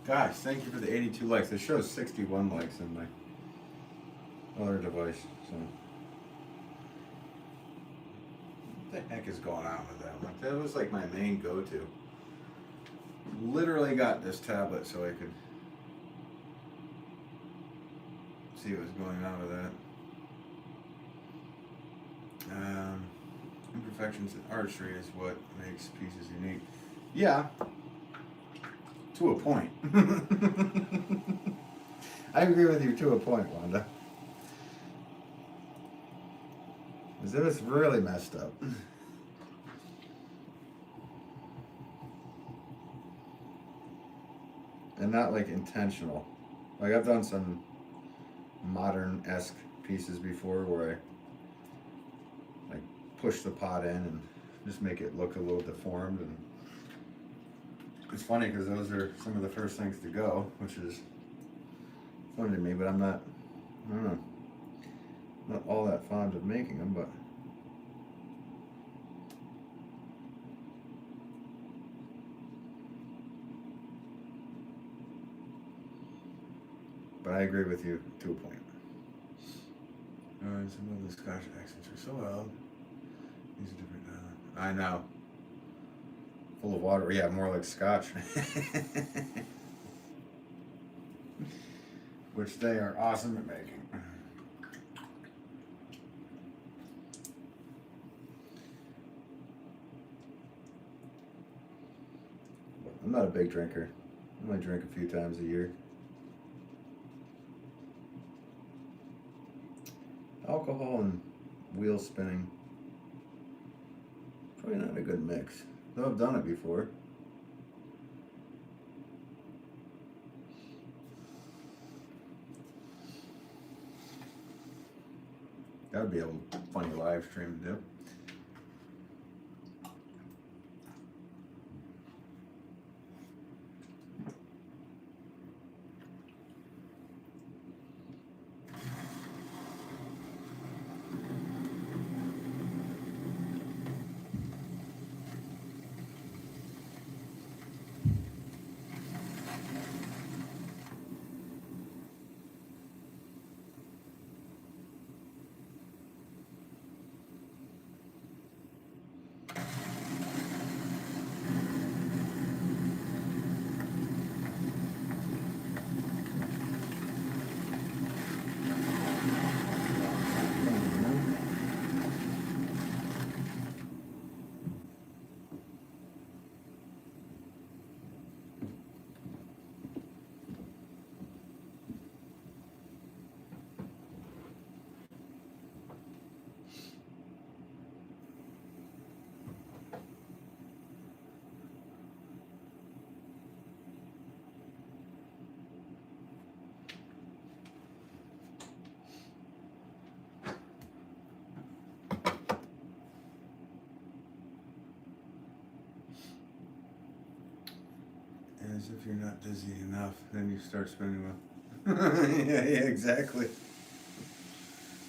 Guys, thank you for the 82 likes. It shows 61 likes in my other device. So, what the heck is going on with that? Like, that was like my main go-to. Literally got this tablet so I could see what was going on with that. imperfections and artistry is what makes pieces unique. Yeah, to a point. I agree with you to a point, Wanda. Because it was really messed up. And not like intentional. Like I've done some modern-esque pieces before where I like push the pot in and just make it look a little deformed, and it's funny because those are some of the first things to go, which is funny to me, but I don't know, not all that fond of making them, but I agree with you to a point. Some of the Scotch accents are so loud. These are different. I know. Full of water. Yeah, more like Scotch. Which they are awesome at making. I'm not a big drinker. I only drink a few times a year. Alcohol and wheel spinning, probably not a good mix. Though I've done it before. That'd be a funny live stream to do. As if you're not dizzy enough, then you start spinning with. Yeah, exactly.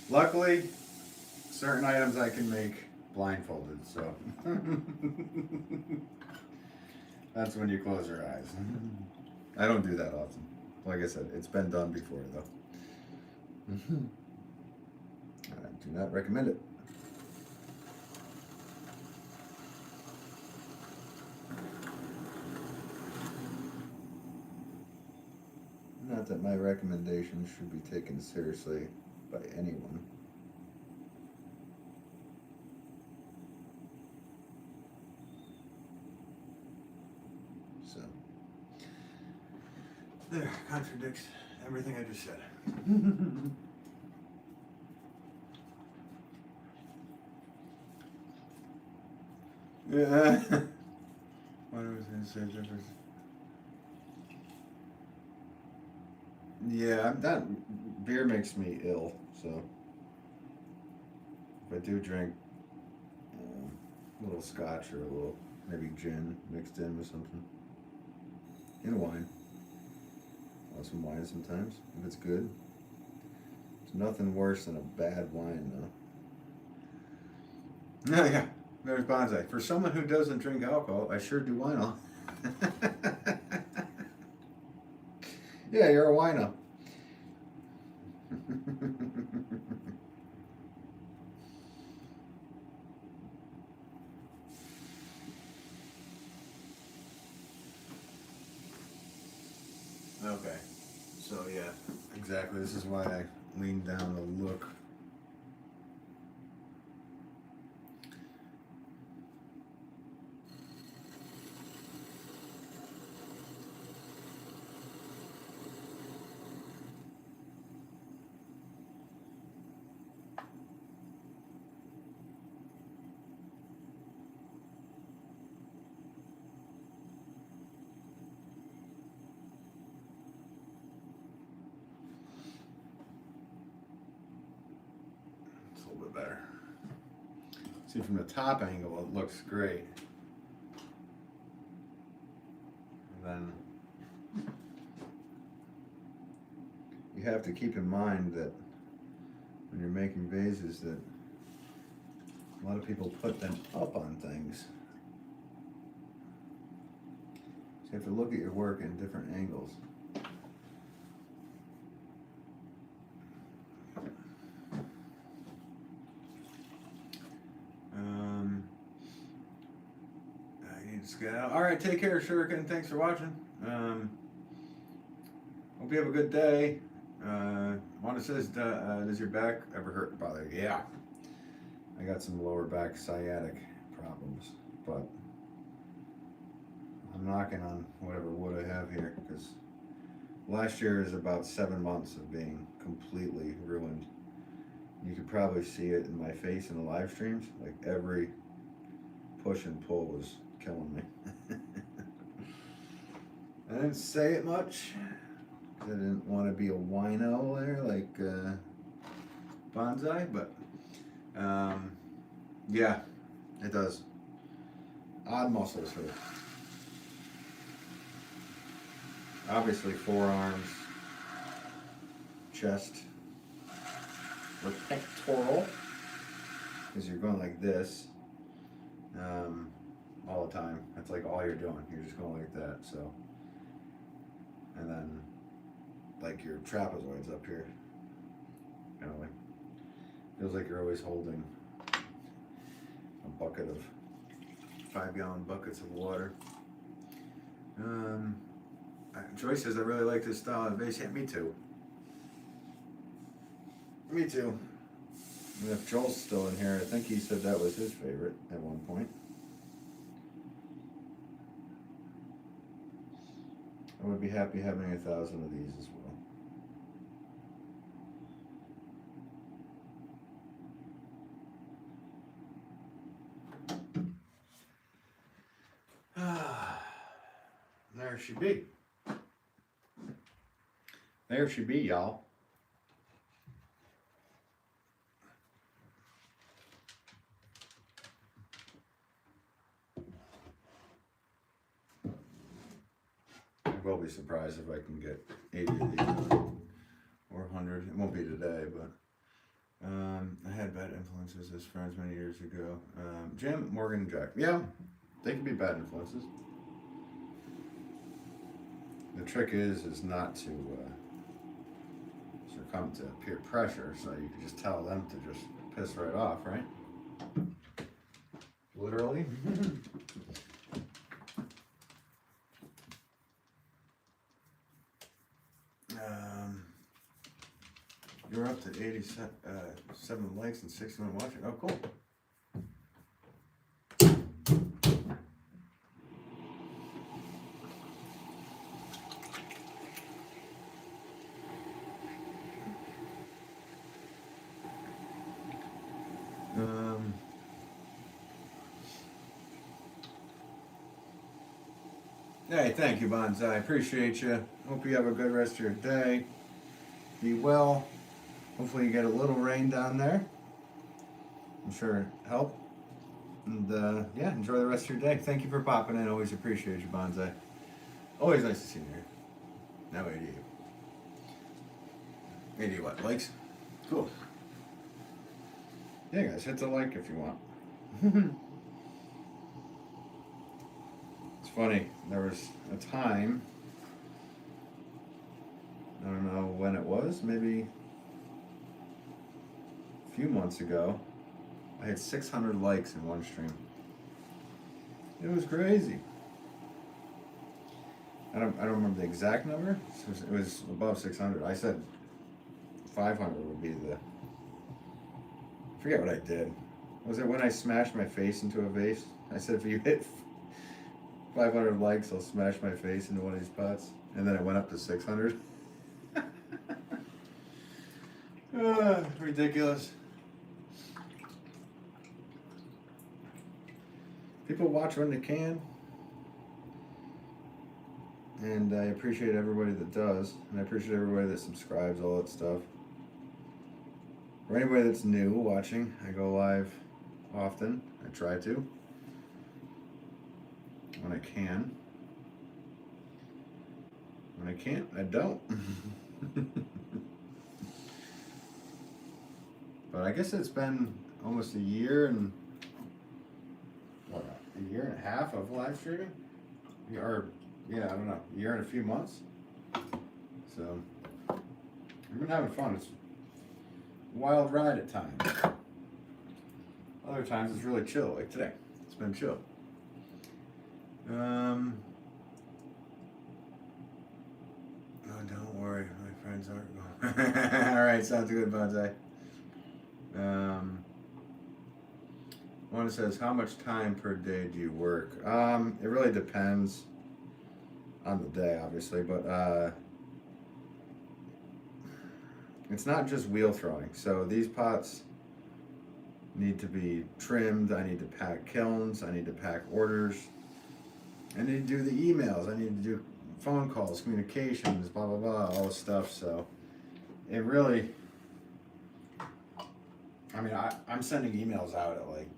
Luckily, certain items I can make blindfolded, so that's when you close your eyes. I don't do that often. Like I said, it's been done before, though. I do not recommend it. Not that my recommendations should be taken seriously by anyone. So, there, contradicts everything I just said. Yeah. What was I going to say, Jefferson? Yeah, that beer makes me ill, so if I do drink a little scotch or a little maybe gin mixed in with something, and wine. I'll have some wine sometimes if it's good. There's nothing worse than a bad wine, though. Yeah, yeah. There's Bonsai. For someone who doesn't drink alcohol, I sure do wino. Yeah, you're a wino. Okay, so yeah, exactly. This is why I lean down to look. better. See, from the top angle, it looks great. And then you have to keep in mind that when you're making vases that a lot of people put them up on things. So you have to look at your work in different angles. I need to skedaddle. All right, take care, Shuriken. Thanks for watching. Hope you have a good day. Wanda says, does your back ever hurt, bother you? Yeah. I got some lower back sciatic problems, but I'm knocking on whatever wood I have here, because last year is about 7 months of being completely ruined. You could probably see it in my face in the live streams. Like every push and pull was killing me. I didn't say it much. I didn't want to be a wino there like Bonsai, but yeah, it does. Odd muscles hurt. Obviously forearms, chest, or pectoral, because you're going like this all the time. That's like all you're doing. You're just going like that. So, and then like your trapezoids up here, kind of like feels like you're always holding a bucket of 5-gallon buckets of water. Joyce says, I really like this style of vase. Yeah, me too. Me too. And if Joel's still in here, I think he said that was his favorite at one point. I would be happy having 1,000 of these as well. There she be. There she be, y'all. I will be surprised if I can get 80 of these or 100. It won't be today, but I had bad influences as friends many years ago. Jim, Morgan, Jack. Yeah, they can be bad influences. The trick is not to succumb to peer pressure, so you can just tell them to just piss right off, right? Literally. You're up to 87 likes and 61 watching. Oh, cool. Hey, thank you, Bonsai. I appreciate you. Hope you have a good rest of your day. Be well. Hopefully you get a little rain down there. I'm sure it helped. And yeah, enjoy the rest of your day. Thank you for popping in. Always appreciate you, Bonsai. Always nice to see you here. Now 88. 80 what? Likes? Cool. Yeah, guys, hit the like if you want. It's funny, there was a time, I don't know when it was, maybe a few months ago, I had 600 likes in one stream. It was crazy. I don't remember the exact number. It was above 600. I said 500 would be the, I forget what I did. Was it when I smashed my face into a vase? I said if you hit 500 likes, I'll smash my face into one of these pots. And then it went up to 600. Ridiculous. People watch when they can. And I appreciate everybody that does. And I appreciate everybody that subscribes, all that stuff. For anybody that's new watching, I go live often. I try to. When I can. When I can't, I don't. But I guess it's been almost a year and what, a year and a half of live streaming? Or yeah, I don't know, a year and a few months. So I've been having fun. It's a wild ride at times. Other times it's really chill, like today. It's been chill. Oh, don't worry, my friends aren't going. Alright, sounds good, Bonsai. One says, how much time per day do you work? It really depends on the day, obviously, but it's not just wheel throwing. So these pots need to be trimmed. I need to pack kilns. I need to pack orders. I need to do the emails. I need to do phone calls, communications, blah, blah, blah, all this stuff. So it really, I mean, I'm sending emails out at like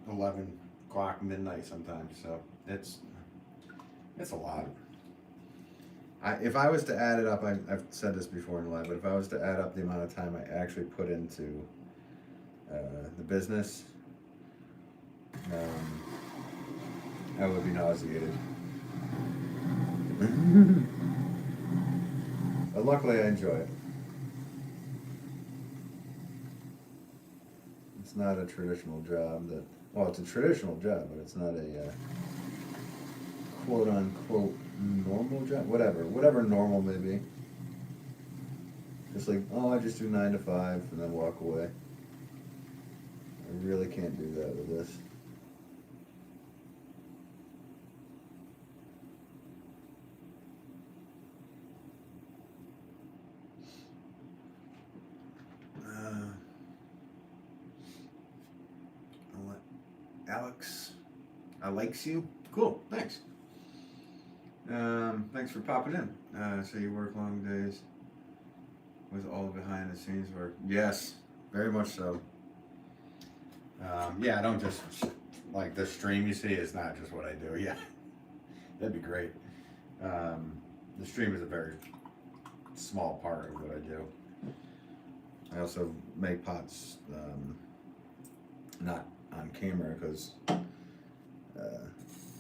11 o'clock midnight sometimes. So it's a lot. If I was to add it up, I've said this before in live, but if I was to add up the amount of time I actually put into the business, I would be nauseated. But luckily I enjoy it. It's not a traditional job that, well, it's a traditional job, but it's not a quote unquote normal job, whatever normal may be. Just like, oh, I just do 9 to 5 and then walk away. I really can't do that with this. Alex, I likes you. Cool, thanks. Thanks for popping in. So you work long days with all the behind the scenes work. Yes, very much so. Yeah, I don't just, like the stream you see is not just what I do. Yeah, that'd be great. The stream is a very small part of what I do. I also make pots, not on camera, because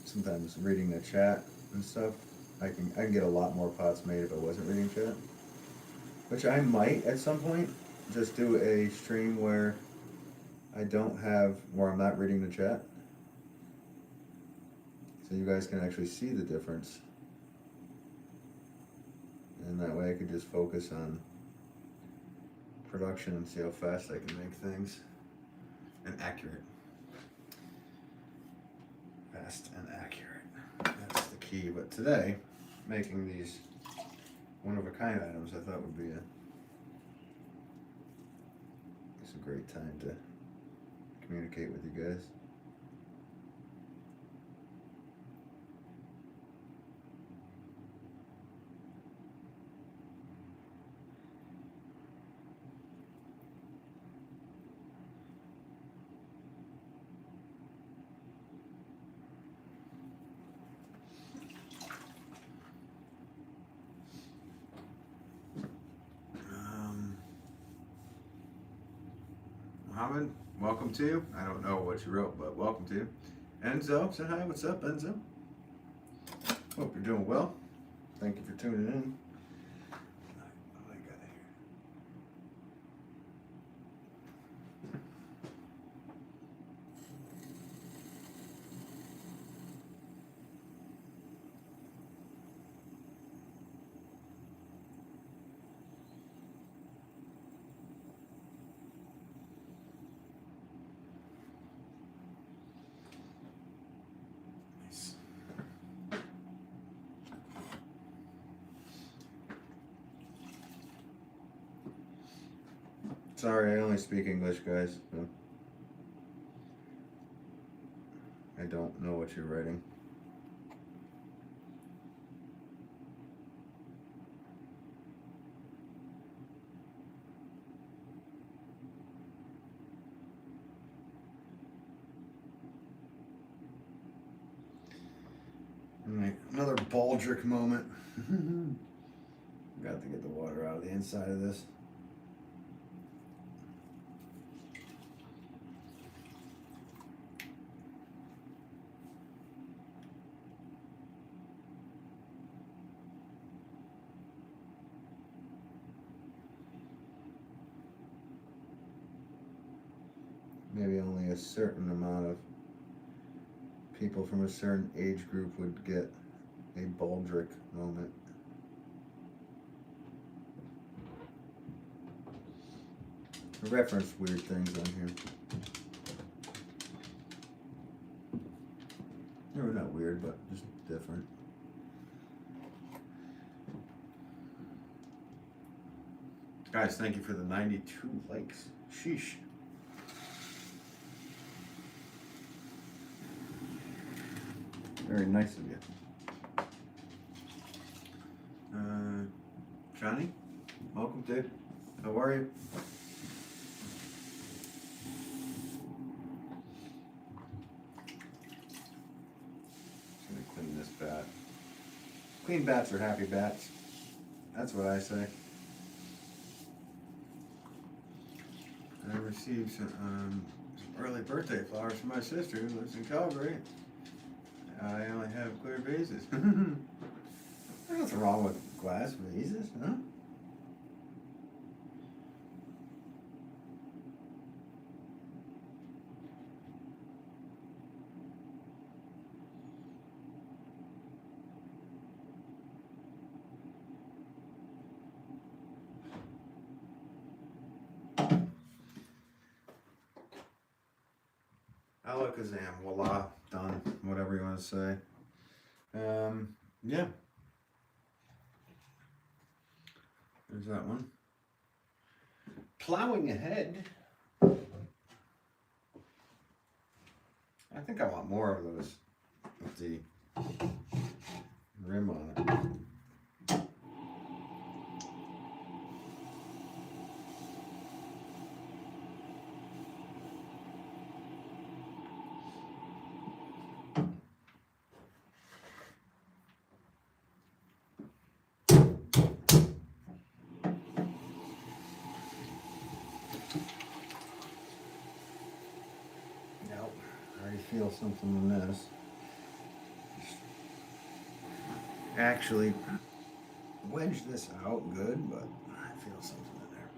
sometimes reading the chat and stuff, I can get a lot more pots made if I wasn't reading chat. Which I might at some point just do a stream where where I'm not reading the chat, so you guys can actually see the difference, and that way I could just focus on production and see how fast I can make things and accurate. Fast and accurate. That's the key. But today, making these one-of-a-kind items, I thought would be it's a great time to communicate with you guys. Mohammed, welcome to you. I don't know what you wrote, but welcome to you. Enzo, say hi. What's up, Enzo? Hope you're doing well. Thank you for tuning in. What I got here? Sorry, I only speak English, guys. I don't know what you're writing. Baldric moment. Got to get the water out of the inside of this. Maybe only a certain amount of people from a certain age group would get a Baldric moment. I reference weird things on here. They were not weird, but just different. Guys, thank you for the 92 likes. Sheesh. Very nice of you. Johnny, welcome, dude. How are you? Just gonna clean this bat. Clean bats are happy bats. That's what I say. I received some early birthday flowers from my sister who lives in Calgary. I only have clear vases. There's nothing wrong with glass vases, huh? Alakazam, voila, done, whatever you want to say. Yeah. There's that one. Plowing ahead. I think I want more of those with the rim on it. Feel something in this. Actually wedge this out good, but I feel something in there.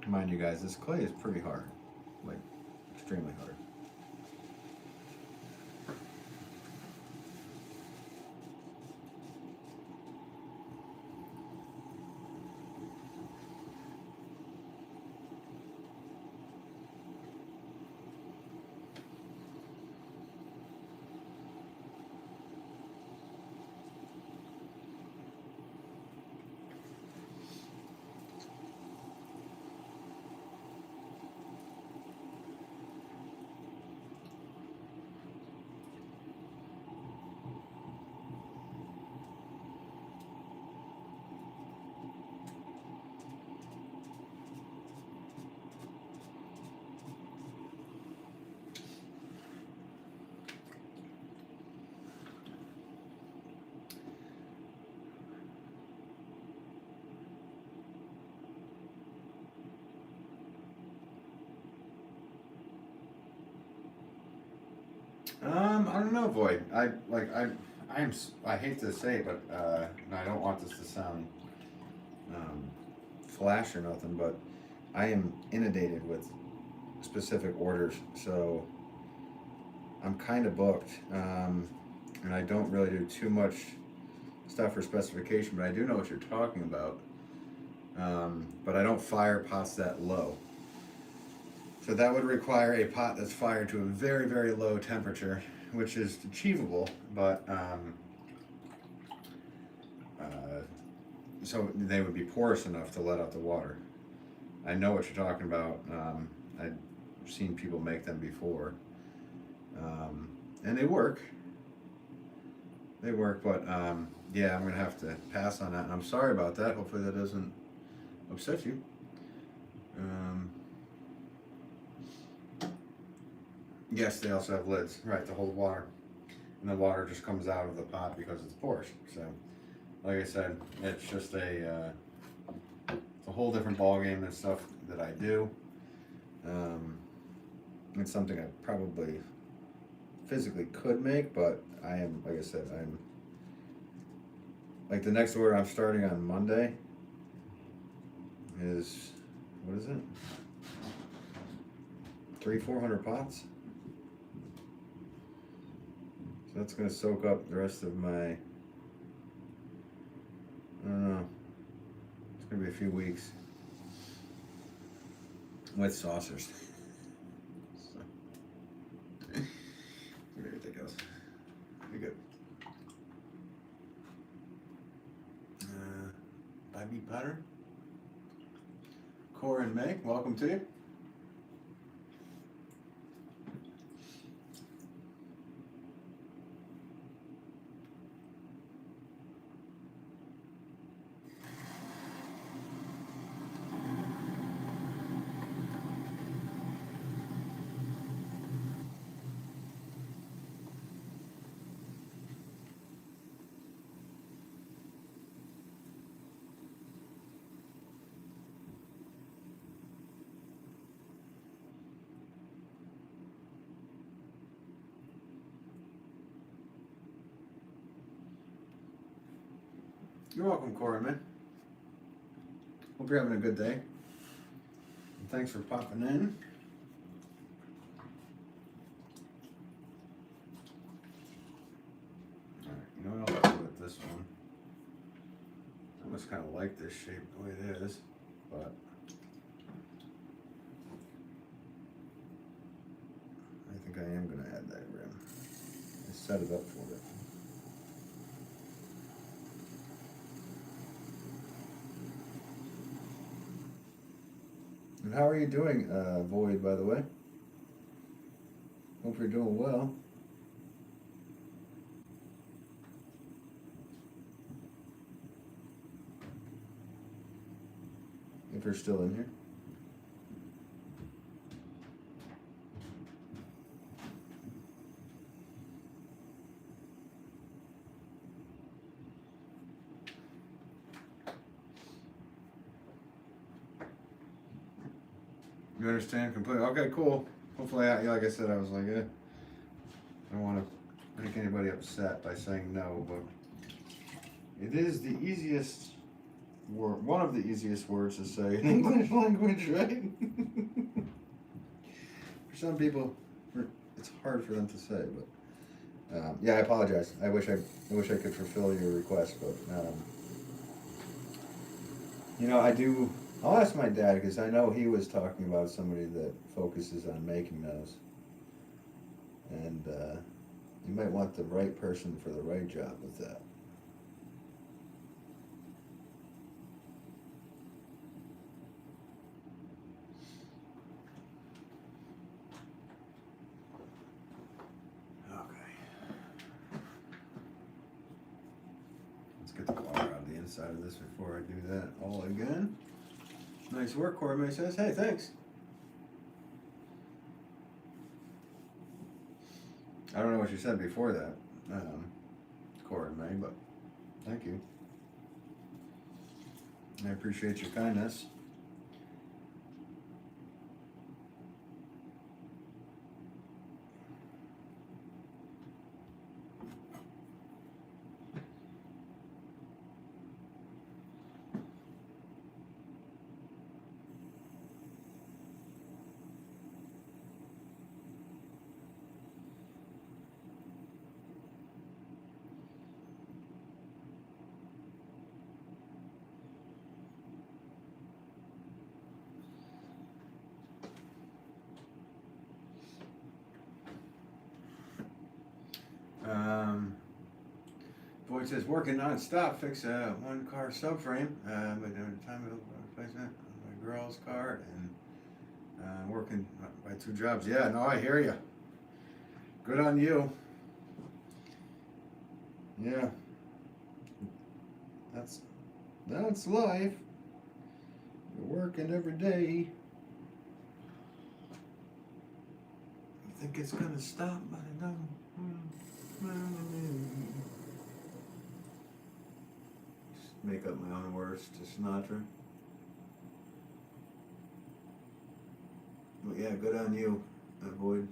Mind you guys, this clay is pretty hard, like extremely hard. I don't know, Void. I hate to say it, but and I don't want this to sound flash or nothing, but I am inundated with specific orders, so I'm kind of booked, and I don't really do too much stuff for specification, but I do know what you're talking about, but I don't fire pots that low. So that would require a pot that's fired to a very, very low temperature, which is achievable, but so they would be porous enough to let out the water. I know what you're talking about. I've seen people make them before, and they work. they work, but yeah, I'm gonna have to pass on that. And I'm sorry about that. Hopefully that doesn't upset you. Yes, they also have lids, right, to hold water, and the water just comes out of the pot because it's porous. So, like I said, it's just it's a whole different ballgame than stuff that I do. It's something I probably physically could make, but I am, like I said, I'm like the next order I'm starting on Monday is, what is it? 300-400 pots. So that's gonna soak up the rest of my, I don't know, it's gonna be a few weeks with saucers. So, ridiculous. Be good. I beat Potter. Cora and May, welcome to you. You're welcome, Cora, man. Hope you're having a good day. And thanks for popping in. Alright, you know what I'll do with this one? I almost kind of like this shape the way it is, but I think I am going to add that rim. I set it up for it. And how are you doing, Void, by the way? Hope you're doing well. If you're still in here. You understand completely? Okay, cool. Hopefully, like I said, I was like, I don't want to make anybody upset by saying no, but it is the easiest word, one of the easiest words to say in English language, right? For some people, it's hard for them to say, but yeah, I apologize. I wish I could fulfill your request, but you know, I do. I'll ask my dad because I know he was talking about somebody that focuses on making those, and you might want the right person for the right job with that. Okay. Let's get the water out of the inside of this before I do that all again. Nice work, Corbin says. Hey, thanks. I don't know what you said before that, Corbin May, but thank you. I appreciate your kindness. Boyd says, working non-stop, fix a one-car subframe, but during the time of replacement of my girl's car, and working by 2 jobs. Yeah, no, I hear you. Good on you. Yeah, that's life. You're working every day. You think it's gonna stop, but it don't. Just make up my own words to Sinatra. But yeah, good on you, Boyd.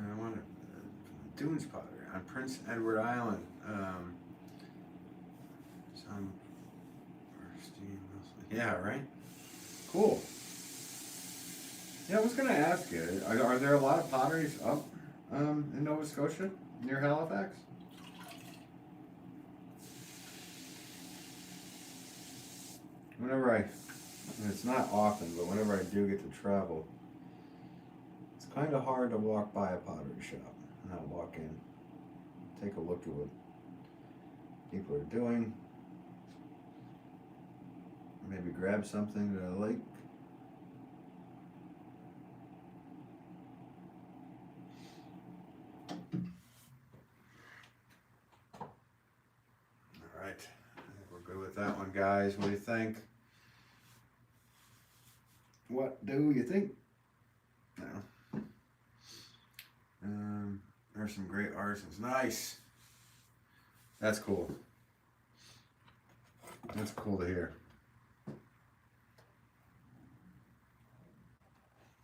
I want Dunes Pottery on Prince Edward Island. Some yeah, right. Cool. Yeah, I was gonna ask you. Are there a lot of potteries up in Nova Scotia near Halifax? Whenever and it's not often, but whenever I do get to travel, it's kind of hard to walk by a pottery shop and not walk in, take a look at what people are doing, maybe grab something that I like. All right, I think we're good with that one, guys. What do you think? What do you think? No. There's some great artisans. Nice. That's cool. That's cool to hear.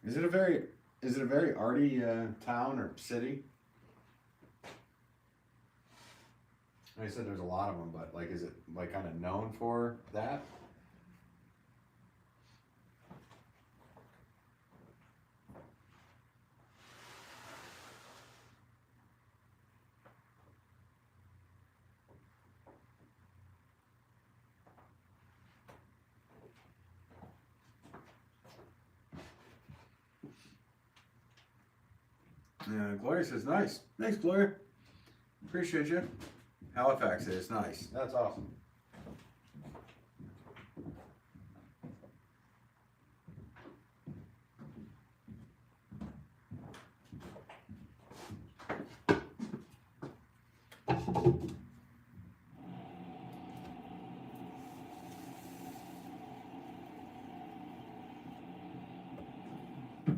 Is it a very arty town or city? I said there's a lot of them, but like, is it like kind of known for that? Gloria says, nice. Thanks, Gloria. Appreciate you. Halifax is nice. That's awesome.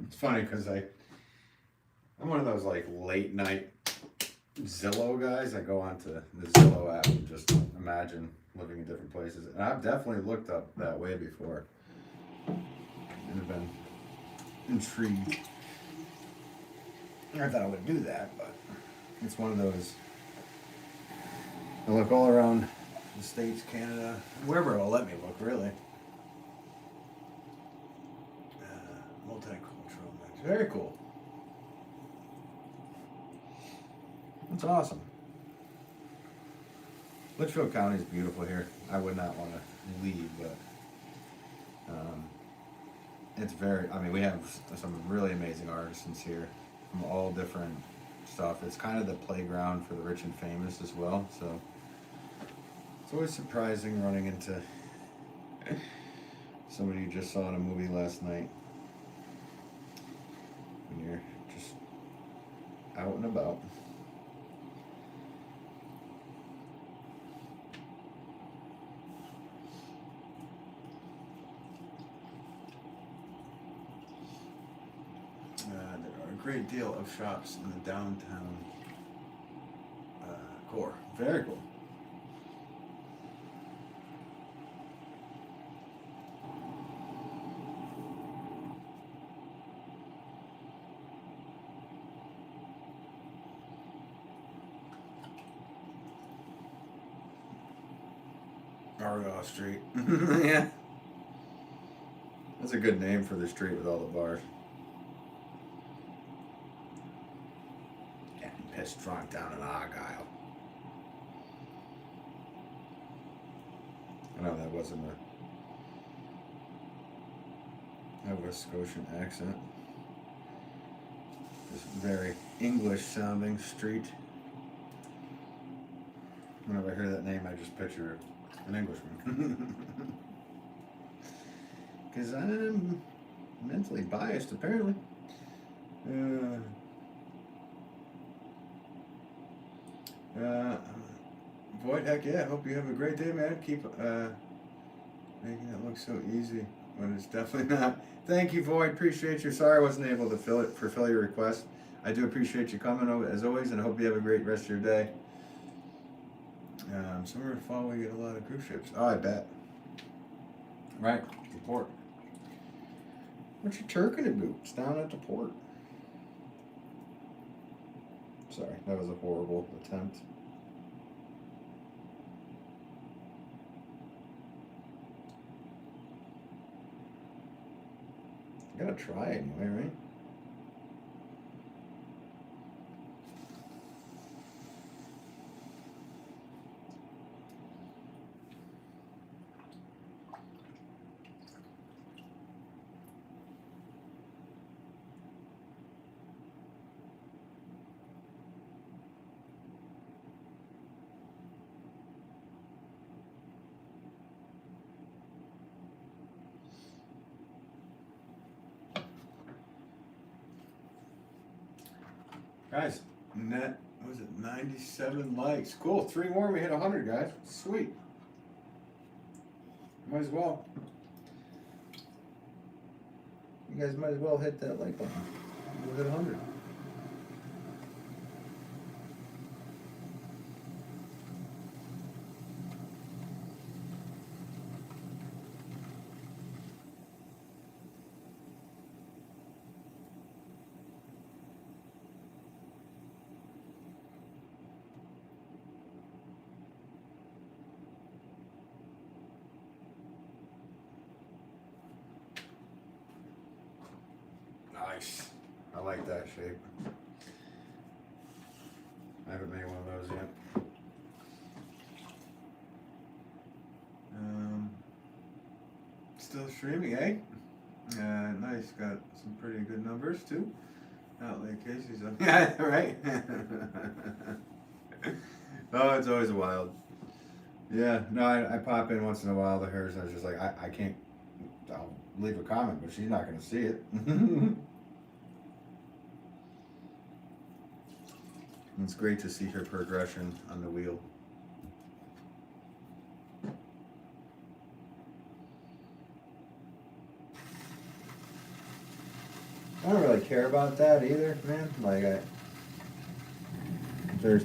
It's funny because I'm one of those like late night Zillow guys. I go onto the Zillow app and just imagine living in different places. And I've definitely looked up that way before and have been intrigued. I thought I would do that, but it's one of those. I look all around the States, Canada, wherever it'll let me look, really. Multicultural. Very cool. That's awesome. Litchfield County is beautiful here. I would not want to leave, but it's very, I mean, we have some really amazing artisans here from all different stuff. It's kind of the playground for the rich and famous as well, so it's always surprising running into somebody you just saw in a movie last night when you're just out and about. There are a great deal of shops in the downtown core. Very cool. Argyle Street. Yeah. That's a good name for the street with all the bars. Getting pissed drunk down in Argyle. I know that wasn't a Nova Scotian accent. Just very English sounding street. Whenever I hear that name, I just picture an Englishman. Because I'm mentally biased, apparently. Void, heck yeah, hope you have a great day, man. Keep making it look so easy when it's definitely not. Thank you, Void. Appreciate you. Sorry I wasn't able to fulfill your request. I do appreciate you coming, as always, and I hope you have a great rest of your day. Summer and fall, we get a lot of cruise ships. Oh, I bet. Right, the port. What's your turkey boots down at the port? Sorry, that was a horrible attempt. I gotta try anyway, right? Guys, net, what was it, 97 likes. Cool, 3 more, we hit 100, guys. Sweet. Might as well. You guys might as well hit that like button. We'll hit 100. Nice. I like that shape. I haven't made one of those yet. Still streaming, eh? Nice. Got some pretty good numbers too. Not like Casey's up. Yeah, right? Oh, it's always wild. Yeah, no, I pop in once in a while to hers and I was just like, I can't, I'll leave a comment, but she's not going to see it. It's great to see her progression on the wheel. I don't really care about that either, man. Like, if there's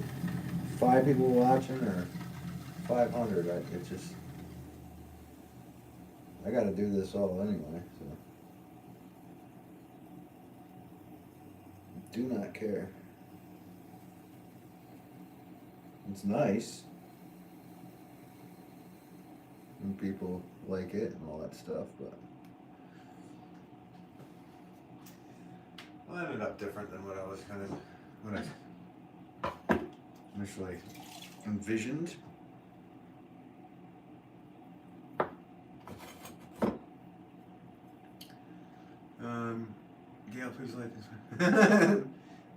5 people watching or 500, it's just, I gotta do this all anyway, so. Do not care. It's nice when people like it and all that stuff, but well, it ended up different than what I was what I initially envisioned. Gail, please like this.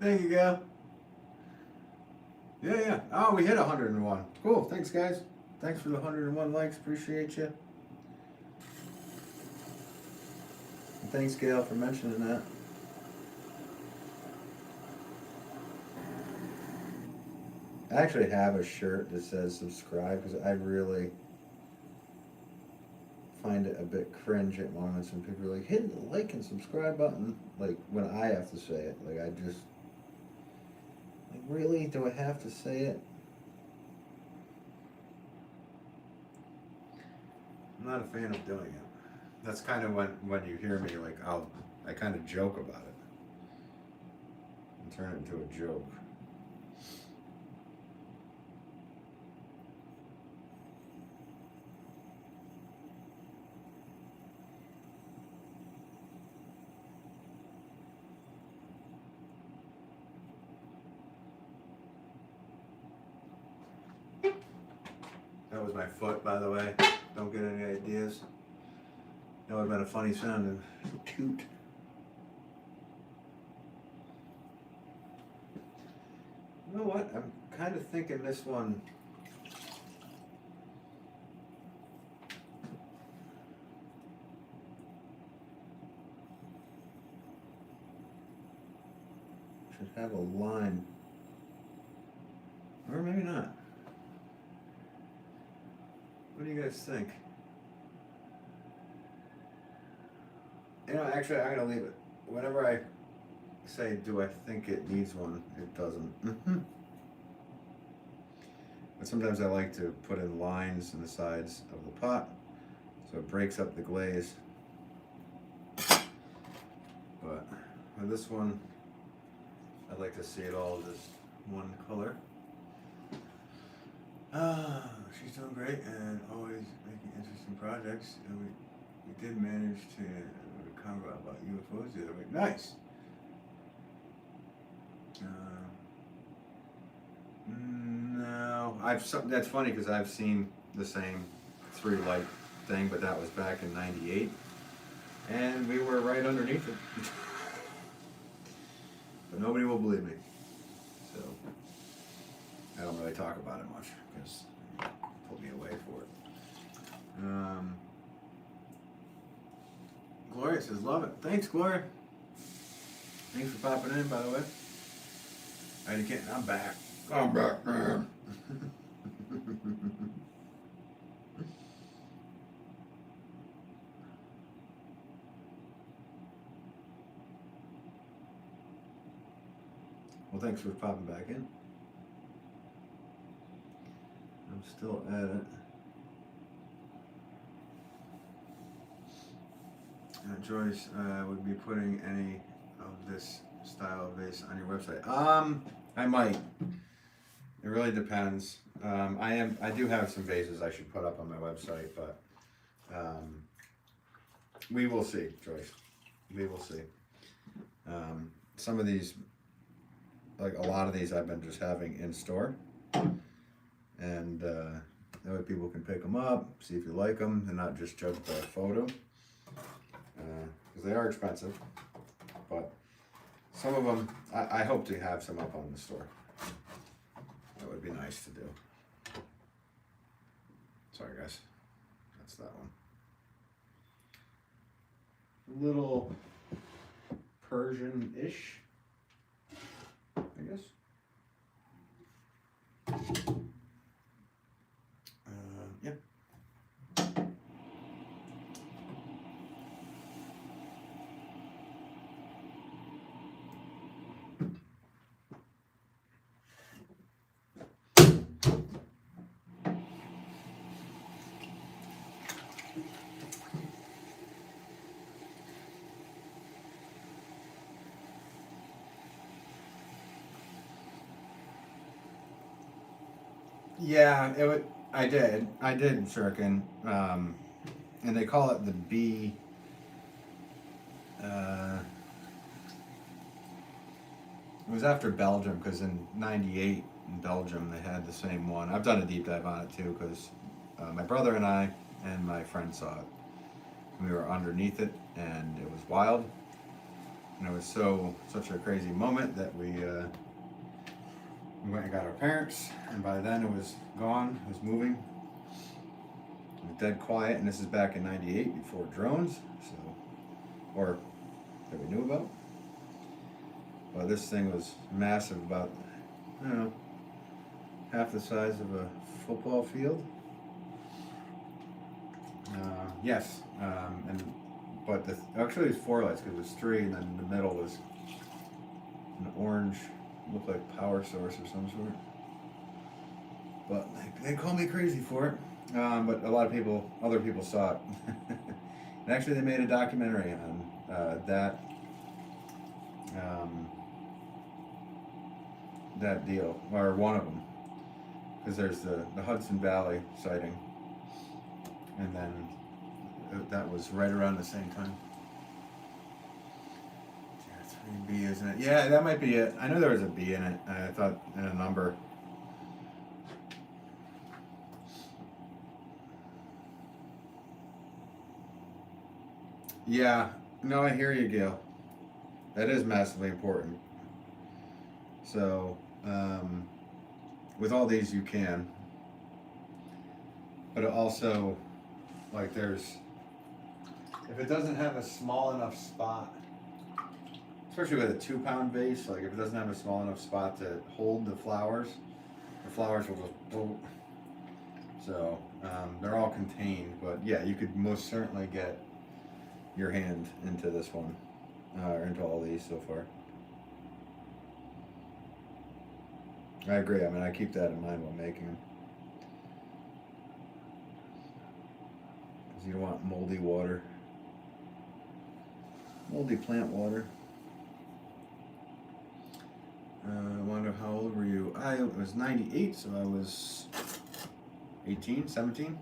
Thank you, Gail. Yeah. Oh, we hit 101. Cool. Thanks, guys. Thanks for the 101 likes. Appreciate you. And thanks, Gail, for mentioning that. I actually have a shirt that says subscribe because I really find it a bit cringe at moments when people are like, hit the like and subscribe button. Like, when I have to say it. Like, I just... Like, really? Do I have to say it? I'm not a fan of doing it. That's kind of when you hear me, like, I kind of joke about it. And turn it into a joke. That was my foot, by the way. Don't get any ideas. That would have been a funny sound to toot. You know what? I'm kind of thinking this one. Should have a line. Or maybe not. What do you guys think? You know, actually, I'm going to leave it. Whenever I say, do I think it needs one, it doesn't. But sometimes I like to put in lines in the sides of the pot so it breaks up the glaze. But with this one, I'd like to see it all just one color. She's doing great and always making interesting projects. And we did manage to convo about UFOs the other week. Nice. No, that's funny because I've seen the same 3 light thing, but that was back in '98, and we were right underneath it. But nobody will believe me, so I don't really talk about it much because they pulled me away for it. Gloria says, love it. Thanks, Gloria. Thanks for popping in, by the way. I'm back. I'm back, man. Well, thanks for popping back in. I'm still at it. Joyce, would be putting any of this style of vase on your website? I might. It really depends. I do have some vases I should put up on my website, but we will see, Joyce. We will see. Some of these, like a lot of these, I've been just having in store, and that way people can pick them up, see if you like them, and not just judge by a photo, because they are expensive. But some of them, I hope to have some up on the store. That would be nice to do. Sorry, guys. That's that one. A little Persian-ish, I guess. Yeah. Yeah, I did shuriken, and they call it the B. It was after Belgium because in '98 in Belgium they had the same one. I've done a deep dive on it too because my brother and I and my friend saw it. We were underneath it and it was wild, and it was such a crazy moment that we went and got our parents, and by then it was gone, it was moving. It was dead quiet, and this is back in '98 before drones, or that we knew about. Well, this thing was massive, about, I don't know, half the size of a football field. Yes, but actually it was 4 lights because it was 3, and then in the middle was an orange, looked like power source or some sort. But they call me crazy for it. But a lot of other people saw it. And actually they made a documentary on that deal, or one of them. Because there's the Hudson Valley sighting. And then that was right around the same time. 3B, isn't it? Yeah, that might be it. I know there was a B in it. I thought in a number. Yeah, no, I hear you, Gail. That is massively important. So, with all these, you can, but it also, like, there's, if it doesn't have a small enough spot, especially with a 2 pound vase, like if it doesn't have a small enough spot to hold the flowers will just boom. So they're all contained, but yeah, you could most certainly get your hand into this one, or into all these so far. I agree. I mean, I keep that in mind while making them. Because you don't want moldy water. Moldy plant water. I wonder how old were you? I was 98, so I was 18, 17.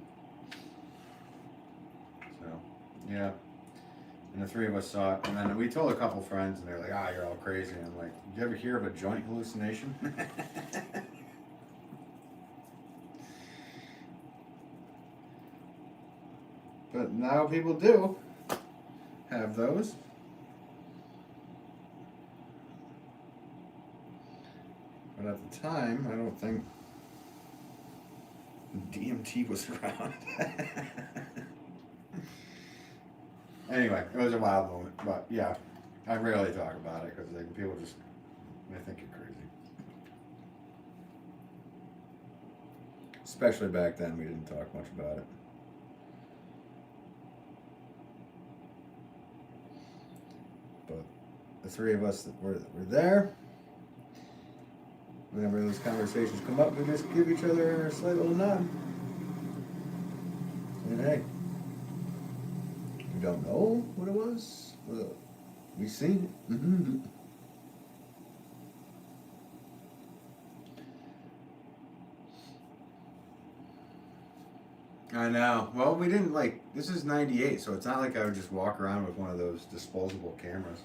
So, yeah. And the three of us saw it. And then we told a couple friends, and they're like, ah, you're all crazy. And I'm like, did you ever hear of a joint hallucination? But now people do have those. But at the time, I don't think DMT was around. Anyway, it was a wild moment. But yeah, I rarely talk about it because like, people just, they think you're crazy. Especially back then, we didn't talk much about it. But the three of us that were there, whenever those conversations come up, we just give each other a slight little nod. And hey, we don't know what it was. Well, we seen it. Mm-hmm. I know. Well, we didn't like. This is '98, so it's not like I would just walk around with one of those disposable cameras.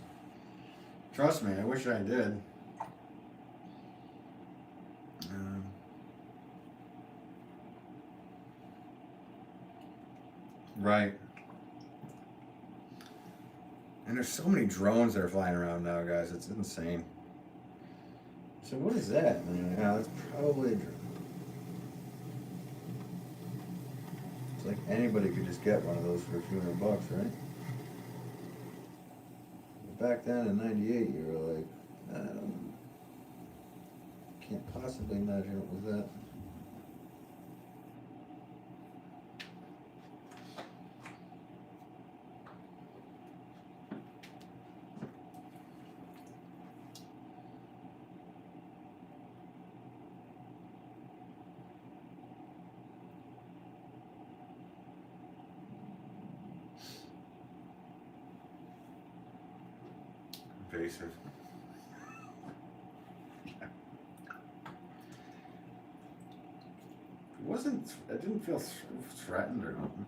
Trust me, I wish I did. Right. And there's so many drones that are flying around now, guys. It's insane. So what is that? Yeah, that's probably a drone. It's like anybody could just get one of those for a few $100, right? But back then in '98, you were like, I don't, can't possibly imagine it was that. Vases. I didn't feel threatened or nothing.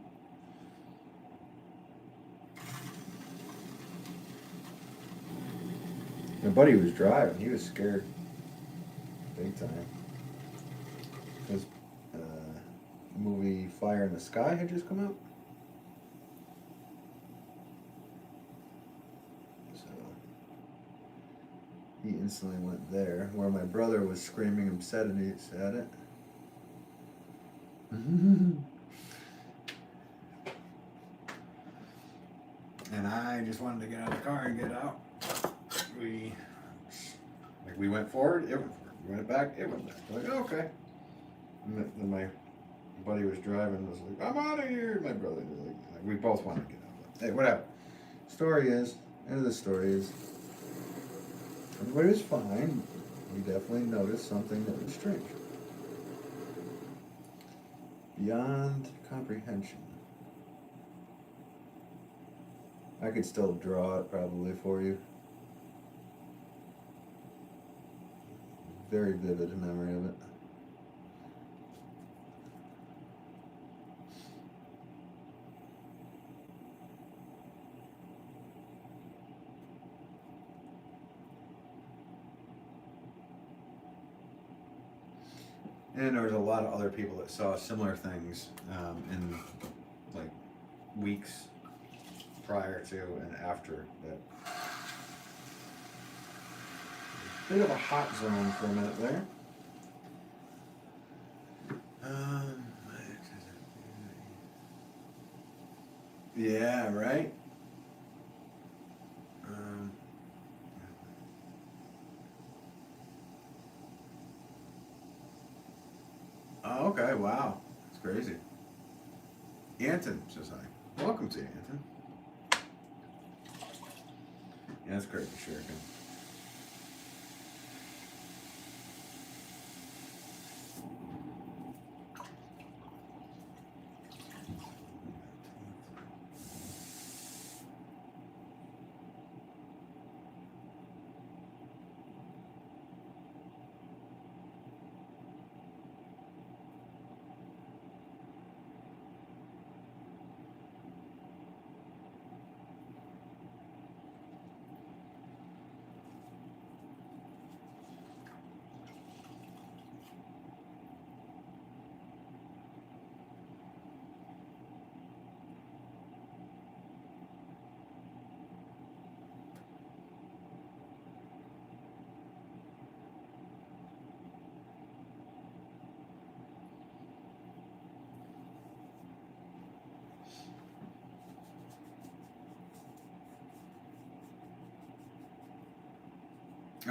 My buddy was driving. He was scared, big time. His movie Fire in the Sky had just come out. So he instantly went there, where my brother was screaming obscenities at it. And I just wanted to get out of the car and get out. We went forward, it went forward. We went back, it went back. Like, okay. And then my buddy was driving, was like, I'm out of here. My brother was like, we both wanted to get out. But, hey, whatever. End of the story is, everybody was fine. We definitely noticed something that was strange. Beyond comprehension. I could still draw it probably for you. Very vivid memory of it. And there was a lot of other people that saw similar things in like weeks prior to and after that. Bit of a hot zone for a minute there. Yeah, right. Oh, okay, wow. That's crazy. Anton says hi. Welcome to you, Anton. Yeah, that's crazy, Shuriken.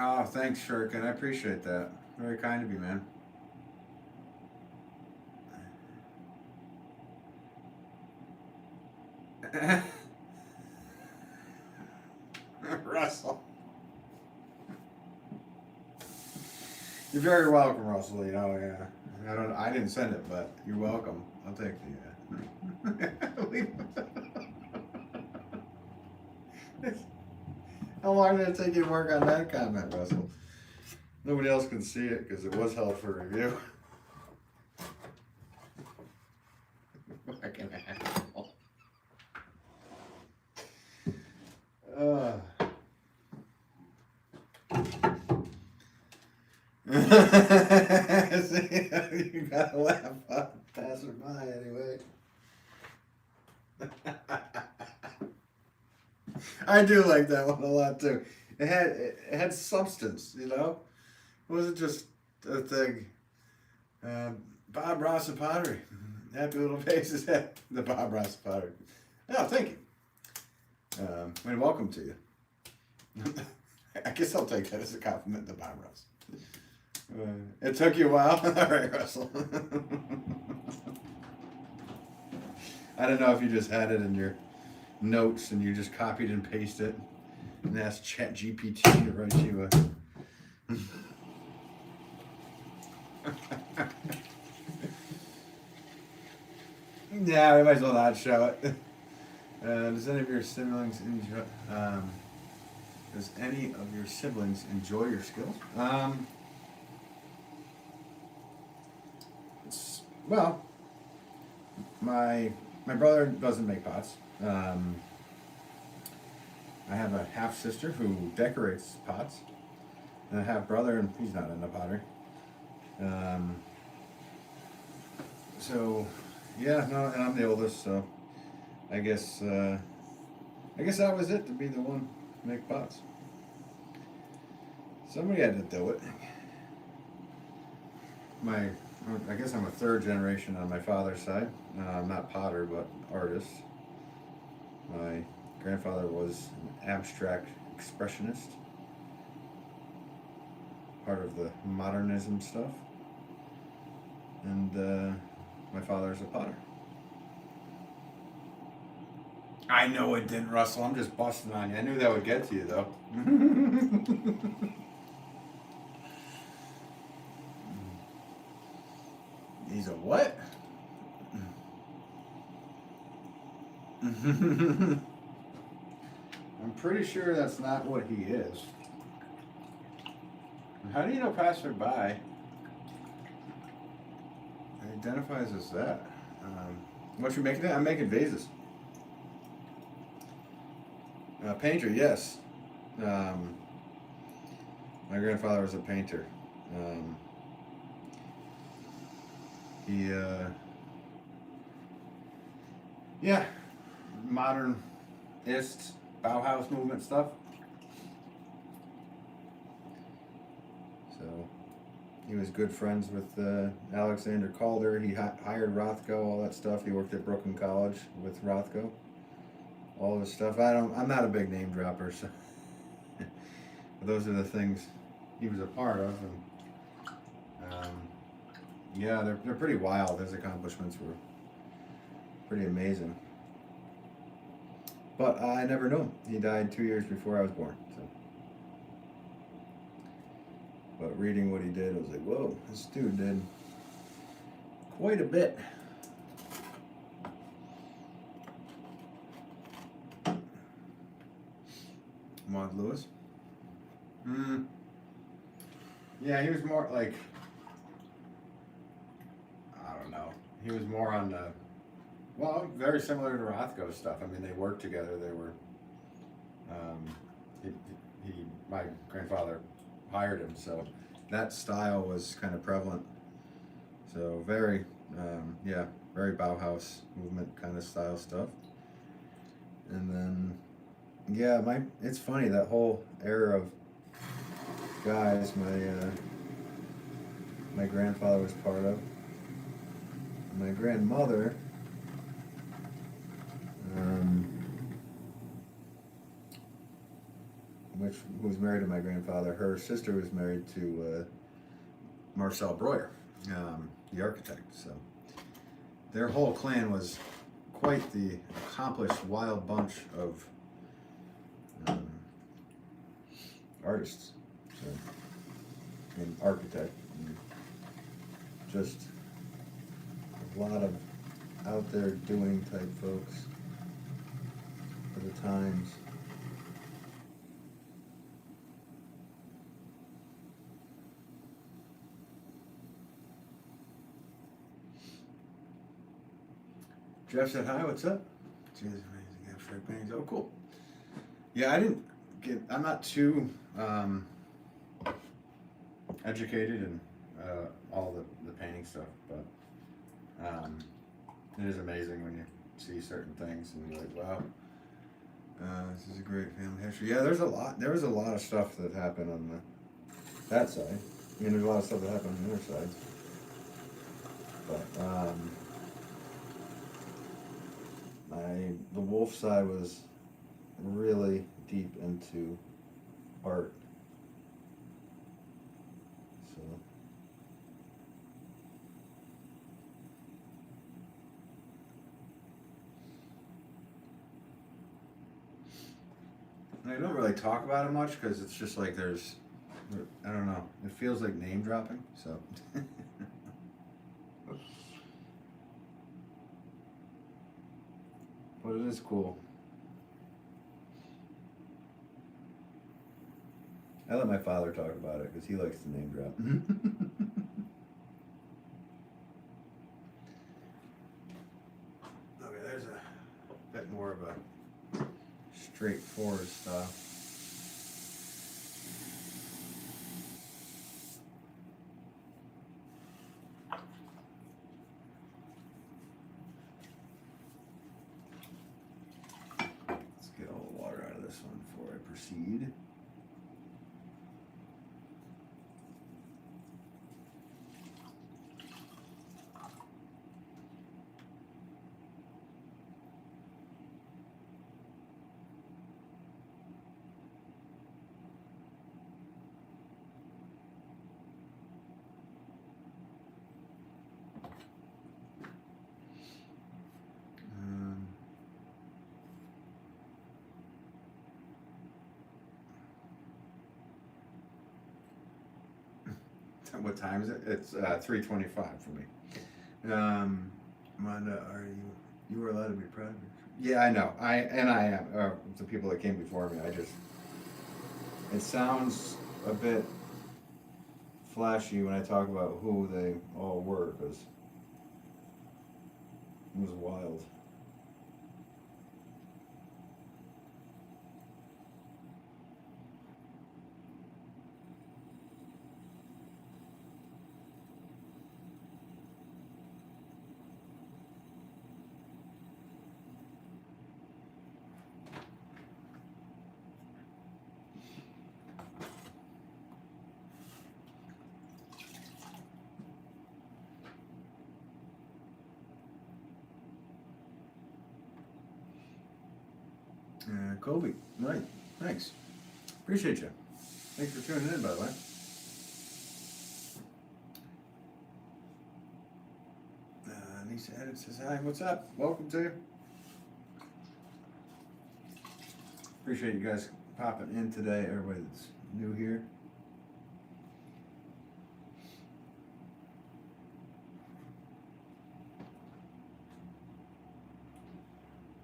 Oh, thanks, Shuriken. I appreciate that. Very kind of you, man. Russell. You're very welcome, Russell. You know, yeah. I didn't send it, but you're welcome. I'll take the. How long did it take you to work on that comment, Russell? Nobody else can see it because it was held for review. Fucking asshole. See, you gotta laugh up, passerby anyway. I do like that one a lot too. It had substance, you know. It wasn't just a thing. Bob Ross of Pottery. Happy Little Vases. The Bob Ross of Pottery. Oh, thank you. And welcome to you. I guess I'll take that as a compliment to Bob Ross. It took you a while? All right, Russell. I don't know if you just had it in your notes and you just copied and pasted it and asked ChatGPT to write you a... Yeah, we might as well not show it. Does any of your siblings enjoy? Does any of your siblings enjoy your skills? Well, my brother doesn't make pots. I have a half sister who decorates pots, and a half brother, and he's not into pottery. So, yeah, no, and I'm the oldest, so I guess that was it to be the one to make pots. Somebody had to do it. I guess I'm a third generation on my father's side. I'm not potter, but artist. My grandfather was an abstract expressionist, part of the modernism stuff. And my father's a potter. I know it didn't, Russell. I'm just busting on you. I knew that would get to you, though. He's a what? I'm pretty sure that's not what he is. How do you know passerby identifies as that? What you making? I'm making vases. Painter, yes. My grandfather was a painter. Yeah, modern Bauhaus movement stuff. So he was good friends with Alexander Calder. He hired Rothko, all that stuff. He worked at Brooklyn College with Rothko. All this stuff. I'm not a big name dropper, so but those are the things he was a part of, and yeah, they're pretty wild. His accomplishments were pretty amazing. But I never knew him. He died 2 years before I was born. So, but reading what he did, I was like, whoa, this dude did quite a bit. Maud Lewis. Yeah, he was more like, I don't know. He was more on the, well, very similar to Rothko's stuff. I mean, they worked together. They were, my grandfather hired him, so that style was kind of prevalent. So very, yeah, very Bauhaus movement kind of style stuff. And then, yeah, it's funny, that whole era of guys my grandfather was part of. My grandmother, who was married to my grandfather, her sister was married to Marcel Breuer, the architect. So their whole clan was quite the accomplished, wild bunch of artists, so, and architect, and just a lot of out there doing type folks for the times. Jeff said hi, what's up? Jeez, amazing, abstract paintings. Oh, cool. Yeah, I'm not too educated in all the painting stuff, but it is amazing when you see certain things and you're like, wow, this is a great family history. Yeah, there was a lot of stuff that happened on that side. I mean, there's a lot of stuff that happened on the other side. But the Wolff side was really deep into art. So and I don't really talk about it much because it's just like I don't know, it feels like name dropping, so but it is cool. I let my father talk about it because he likes to name drop. Okay, there's a bit more of a straightforward stuff. Let's get all the water out of this one before I proceed. What time is it? It's 3:25 for me. Amanda, you were allowed to be proud of your... Yeah, I know. I am. The people that came before me, it sounds a bit flashy when I talk about who they all were, because it was wild. Kobe, right, thanks. Appreciate you. Thanks for tuning in, by the way. Lisa Edit says hi. What's up? Welcome to you. Appreciate you guys popping in today. Everybody that's new here.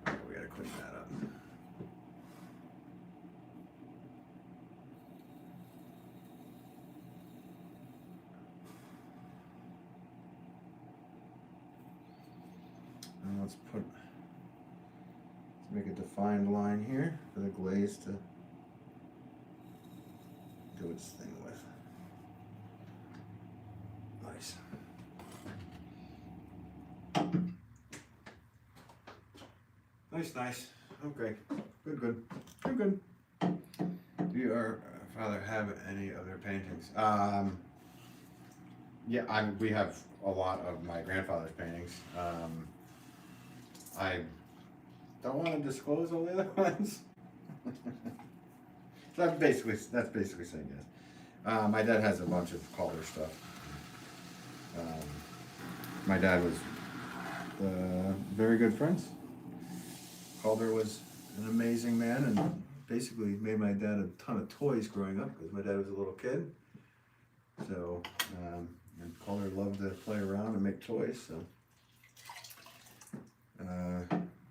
We gotta clean that up. And let's make a defined line here for the glaze to do its thing with. Nice. Nice. Okay. Good. Do your father have any other paintings? Yeah, we have a lot of my grandfather's paintings. I don't want to disclose all the other ones. That's basically saying yes. My dad has a bunch of Calder stuff. My dad was very good friends. Calder was an amazing man and basically made my dad a ton of toys growing up because my dad was a little kid. So, and Calder loved to play around and make toys. So,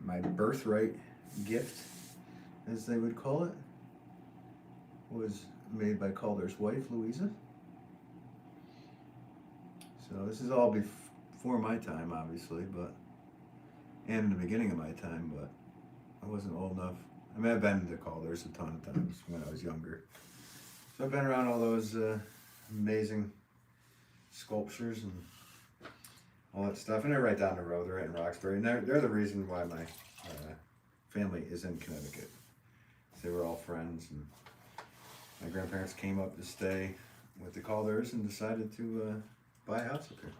my birthright gift, as they would call it, was made by Calder's wife, Louisa. So this is all before my time, obviously, and in the beginning of my time, but I wasn't old enough. I mean, I've been to Calder's a ton of times when I was younger. So I've been around all those amazing sculptures and all that stuff. And they're right down the road. They're right in Roxbury. And they're the reason why my family is in Connecticut. They were all friends. And my grandparents came up to stay with the Calders and decided to buy a house up here.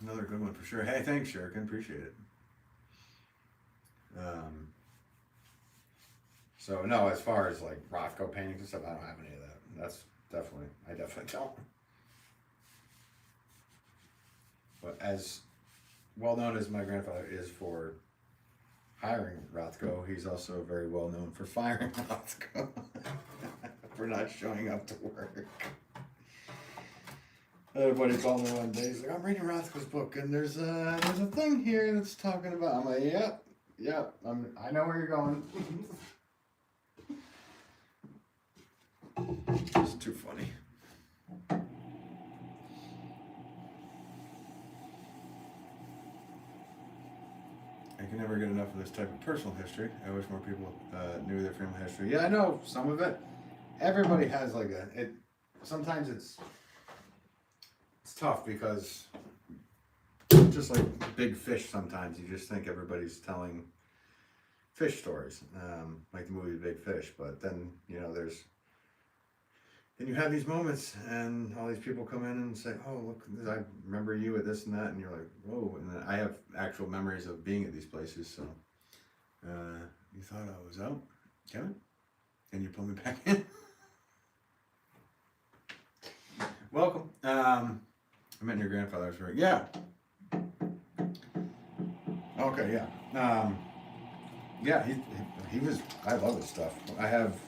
Another good one for sure. Hey, thanks, Shuriken. Appreciate it. So no, as far as like Rothko paintings and stuff, I don't have any of that. I definitely don't. But as well known as my grandfather is for hiring Rothko, he's also very well known for firing Rothko for not showing up to work. Everybody called me one day. He's like, "I'm reading Rothko's book, and there's a thing here that's talking about." I'm like, "Yep. I know where you're going." It's too funny. I can never get enough of this type of personal history. I wish more people knew their family history. Yeah, I know some of it. Everybody has like sometimes it's tough because just like Big Fish, sometimes you just think everybody's telling fish stories, like the movie Big Fish. But then, then you have these moments and all these people come in and say, "Oh, look, I remember you at this and that," and you're like, "Whoa." And then I have actual memories of being at these places. So you thought I was out, Kevin? Can you pull me back in? Welcome. I met your grandfather. Was right. Yeah. Okay, yeah. Yeah, he was, I love his stuff. I have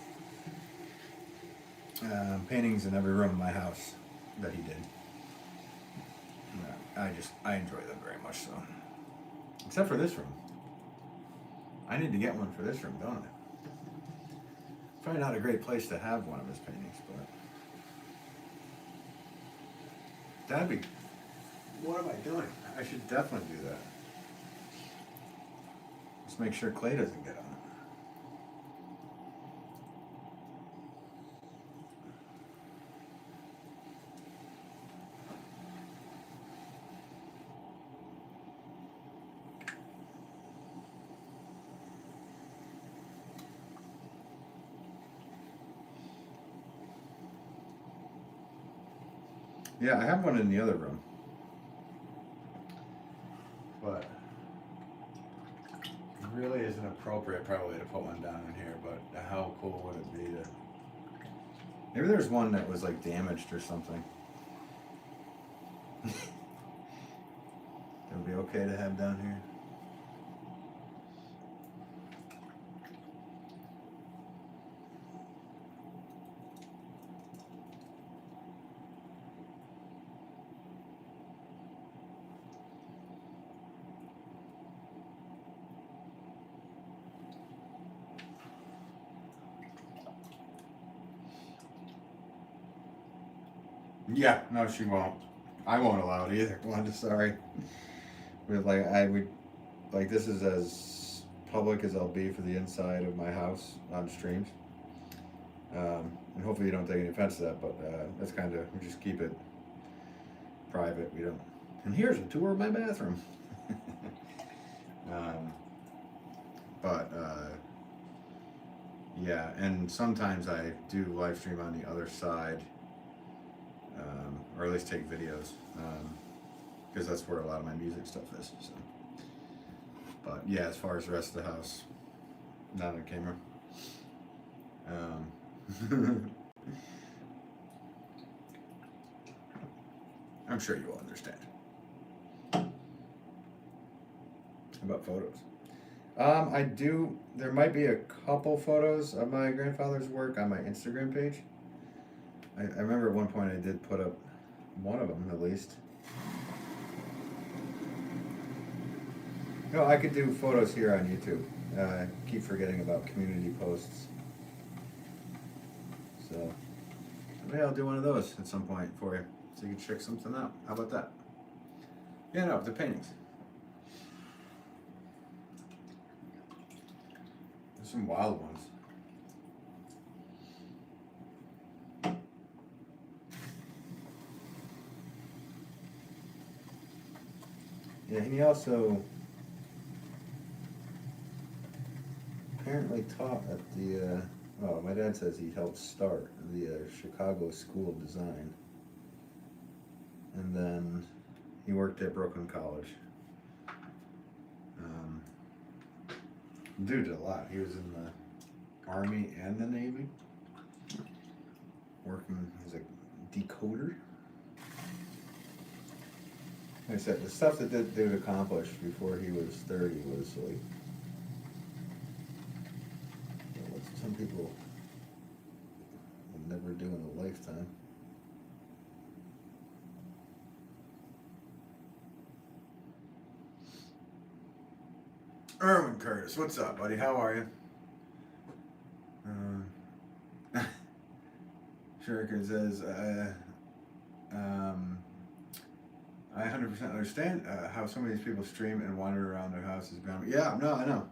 paintings in every room of my house that he did. I enjoy them very much so. Except for this room. I need to get one for this room, don't I? Probably not a great place to have one of his paintings, but that'd be, what am I doing? I should definitely do that. Just make sure clay doesn't get on it. Yeah, I have one in the other room. But really isn't appropriate probably to put one down in here, but how cool would it be to... Maybe there's one that was like damaged or something. It would be okay to have down here. Yeah, no, she won't. I won't allow it either. Well, I'm just sorry. But like this is as public as I'll be for the inside of my house on streams. And hopefully you don't take any offense to that, but that's kind of, we just keep it private. We don't. And here's a tour of my bathroom. But yeah, and sometimes I do live stream on the other side. Or at least take videos, because that's where a lot of my music stuff is. So. But yeah, as far as the rest of the house, not on camera. I'm sure you will understand. How about photos? I do. There might be a couple photos of my grandfather's work on my Instagram page. I remember at one point I did put up one of them at least. No, I could do photos here on YouTube. I keep forgetting about community posts. So maybe I'll do one of those at some point for you, so you can check something out. How about that? Yeah, no, the paintings. There's some wild ones. Yeah, and he also apparently taught at the, oh, my dad says he helped start the Chicago School of Design. And then he worked at Brooklyn College. Dude did a lot. He was in the Army and the Navy, working as a decoder. Like I said, the stuff that dude accomplished before he was 30 was like, what some people will never do in a lifetime. Erwin Curtis, what's up, buddy? How are you? Shuriken says, I 100% understand how some of these people stream and wander around their houses. Yeah, no, I know.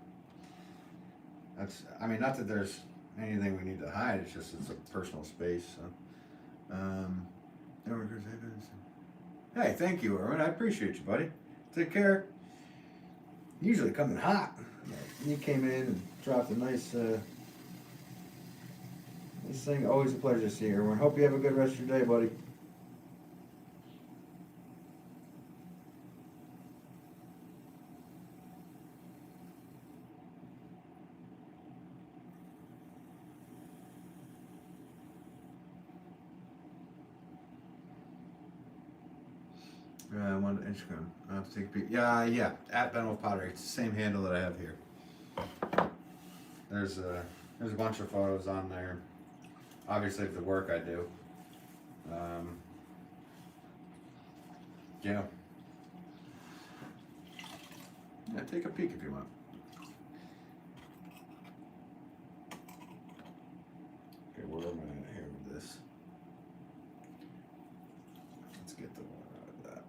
That's, I mean, not that there's anything we need to hide. It's just it's a personal space. So. Hey, thank you, Erwin. I appreciate you, buddy. Take care. Usually coming hot. You came in and dropped a nice thing. Always a pleasure to see you, Erwin. Hope you have a good rest of your day, buddy. I wanted Instagram. I'll have to take a peek. Yeah. At Ben Wolff Pottery. It's the same handle that I have here. There's a bunch of photos on there. Obviously, of the work I do. Yeah. Yeah, take a peek if you want. Okay, where am I at here with this? Let's get the one out of that.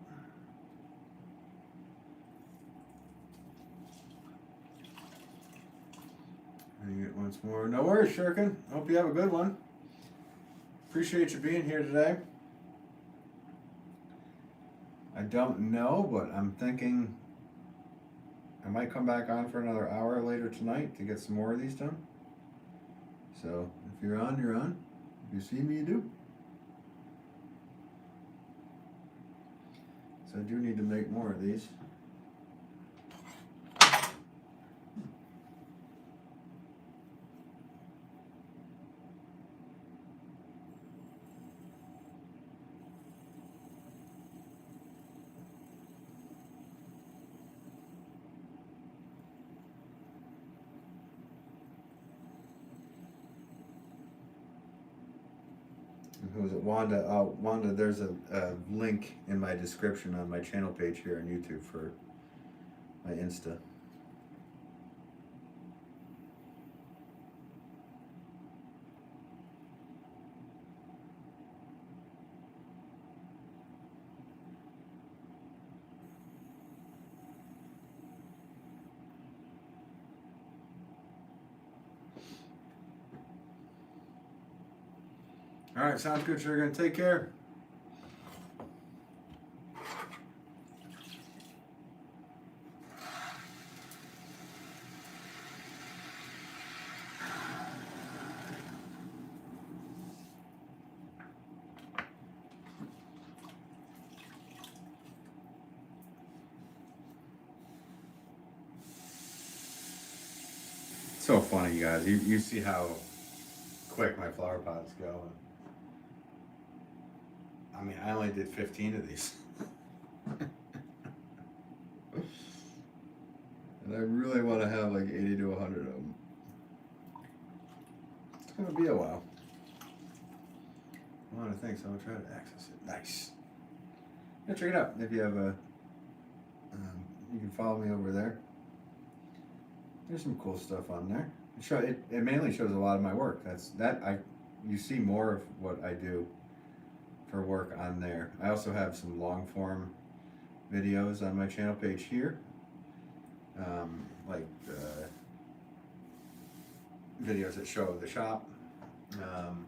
Hang it once more. No worries, Shuriken. Hope you have a good one. Appreciate you being here today. I don't know, but I'm thinking I might come back on for another hour later tonight to get some more of these done. So if you're on, you're on. If you see me, you do. So I do need to make more of these. who was it? Wanda. Wanda, there's a link in my description on my channel page here on YouTube for my Insta. All right, sounds good. So you're gonna take care. So funny, you guys. You see how quick my flower pots go. I mean, I only did 15 of these. And I really want to have like 80 to 100 of them. It's going to be a while. I want to think, so I'm going to try to access it. Nice. Yeah, check it out. If you have a, you can follow me over there. There's some cool stuff on there. It mainly shows a lot of my work. You see more of what I do for work on there. I also have some long form videos on my channel page here, like videos that show the shop and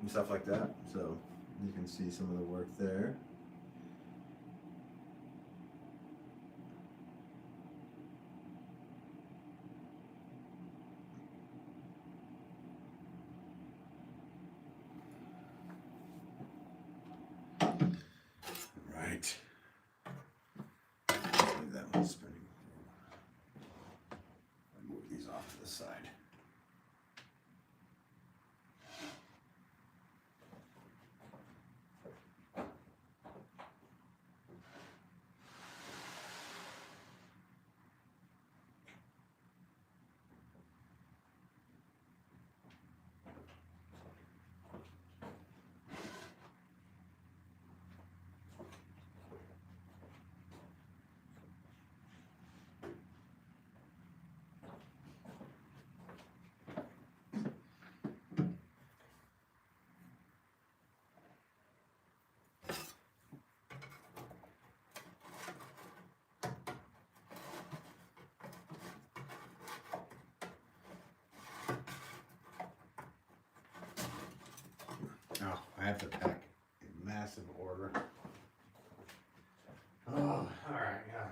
stuff like that. So you can see some of the work there. Right. Leave that one spinning. Move these off to the side. Oh, I have to pack in massive order. Oh, all right, yeah.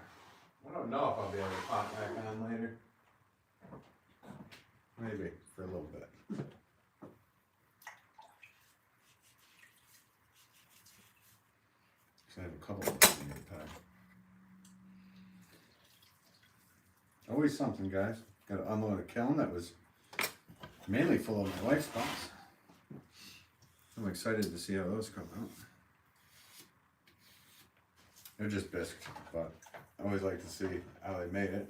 I don't know if I'll be able to pop back on later. Maybe for a little bit. Because I have a couple of things I need to pack. Always something, guys. Got to unload a kiln that was mainly full of my wife's pots. I'm excited to see how those come out. They're just bisques, but I always like to see how they made it.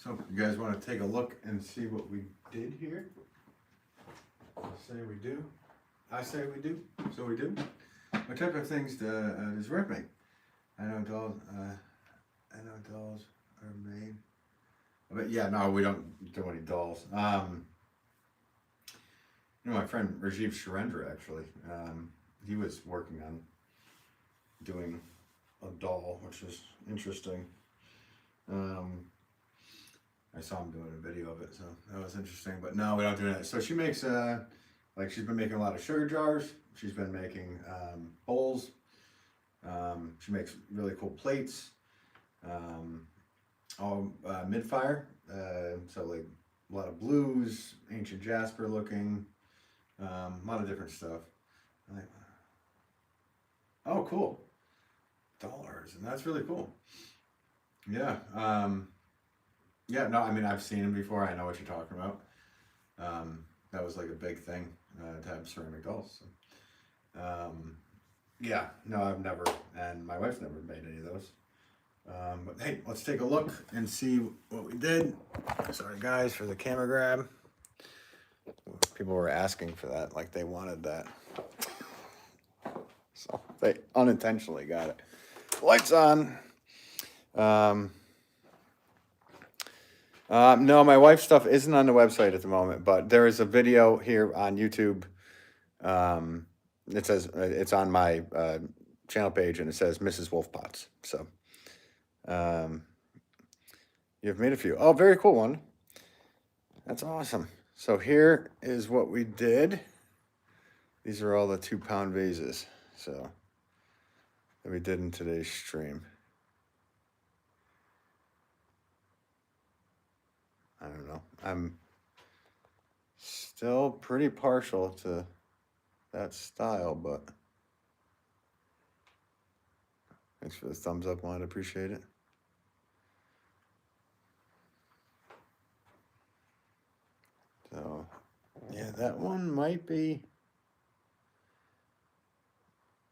So you guys want to take a look and see what we did here? Say we do. I say we do. So we do. What type of things does Rick make? I know dolls are made. But yeah, no, we don't do any dolls. My friend Rajiv Surendra actually, he was working on doing a doll, which is interesting. I saw him doing a video of it, so that was interesting. But no, we don't do that. So she makes she's been making a lot of sugar jars. She's been making bowls. She makes really cool plates. All mid-fire. So like a lot of blues, ancient jasper looking. A lot of different stuff. Oh, cool. Dollars, and that's really cool. Yeah. Yeah, no, I mean, I've seen them before. I know what you're talking about. That was like a big thing to have ceramic dolls. So. Yeah, no, I've never, and my wife's never made any of those. But hey, let's take a look and see what we did. Sorry, guys, for the camera grab. People were asking for that, like they wanted that. So they unintentionally got it. Lights on. No, my wife's stuff isn't on the website at the moment, but there is a video here on YouTube. It says it's on my channel page, and it says Mrs. Wolff Pots. So, you've made a few. Oh, very cool one. That's awesome. So here is what we did. These are all the 2-pound vases. So that we did in today's stream. I don't know. I'm still pretty partial to that style, but thanks for the thumbs up, Juan. Appreciate it. So, yeah, that one might be.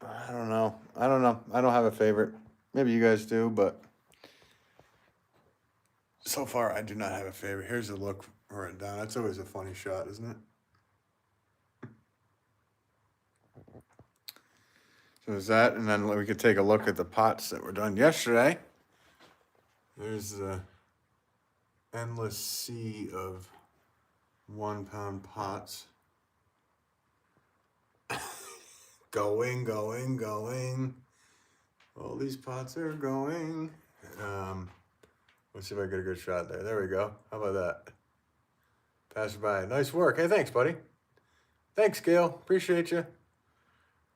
I don't know. I don't have a favorite. Maybe you guys do, but so far I do not have a favorite. Here's a look right down. That's always a funny shot, isn't it? So is that, and then we could take a look at the pots that were done yesterday. There's the endless sea of 1-pound pots. Going. All these pots are going. Let's see if I get a good shot there. There we go. How about that? Pass it by. Nice work. Hey, thanks, buddy. Thanks, Gail. Appreciate you.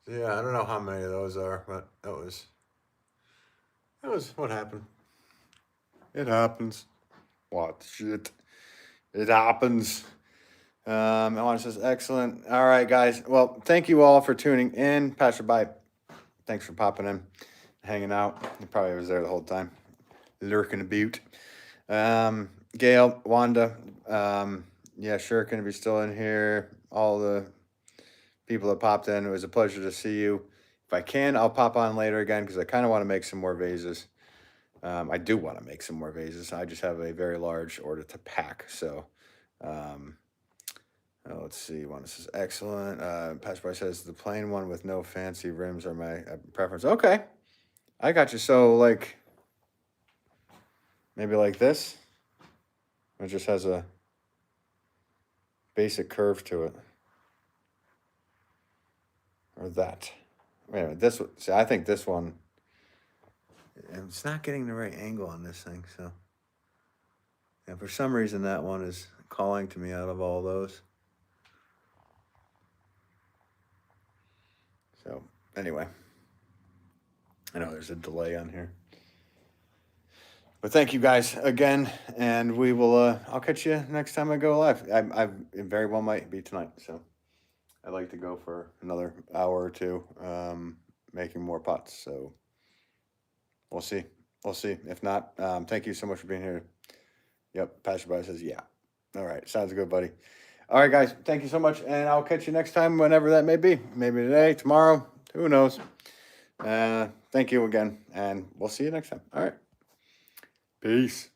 So, yeah, I don't know how many of those are, but that was what happened. It happens. What shit? It happens. Alan says, excellent. All right, guys. Well, thank you all for tuning in. Passerby, thanks for popping in, hanging out. He probably was there the whole time, lurking about. Gail, Wanda, yeah, sure, going to be still in here. All the people that popped in, it was a pleasure to see you. If I can, I'll pop on later again because I kind of want to make some more vases. I do want to make some more vases. I just have a very large order to pack, so... let's see. One says excellent. Passerby says the plain one with no fancy rims are my preference. Okay, I got you. So like maybe like this. It just has a basic curve to it, or that. Wait a minute. This. See, I think this one. It's not getting the right angle on this thing. So yeah, for some reason that one is calling to me out of all those. So anyway, I know there's a delay on here, but thank you guys again, and we will. I'll catch you next time I go live. I very well might be tonight, so I'd like to go for another hour or two, making more pots. So we'll see. We'll see. If not, thank you so much for being here. Yep, Passerby says yeah. All right, sounds good, buddy. All right, guys, thank you so much, and I'll catch you next time, whenever that may be. Maybe today, tomorrow, who knows. Thank you again, and we'll see you next time. All right, peace.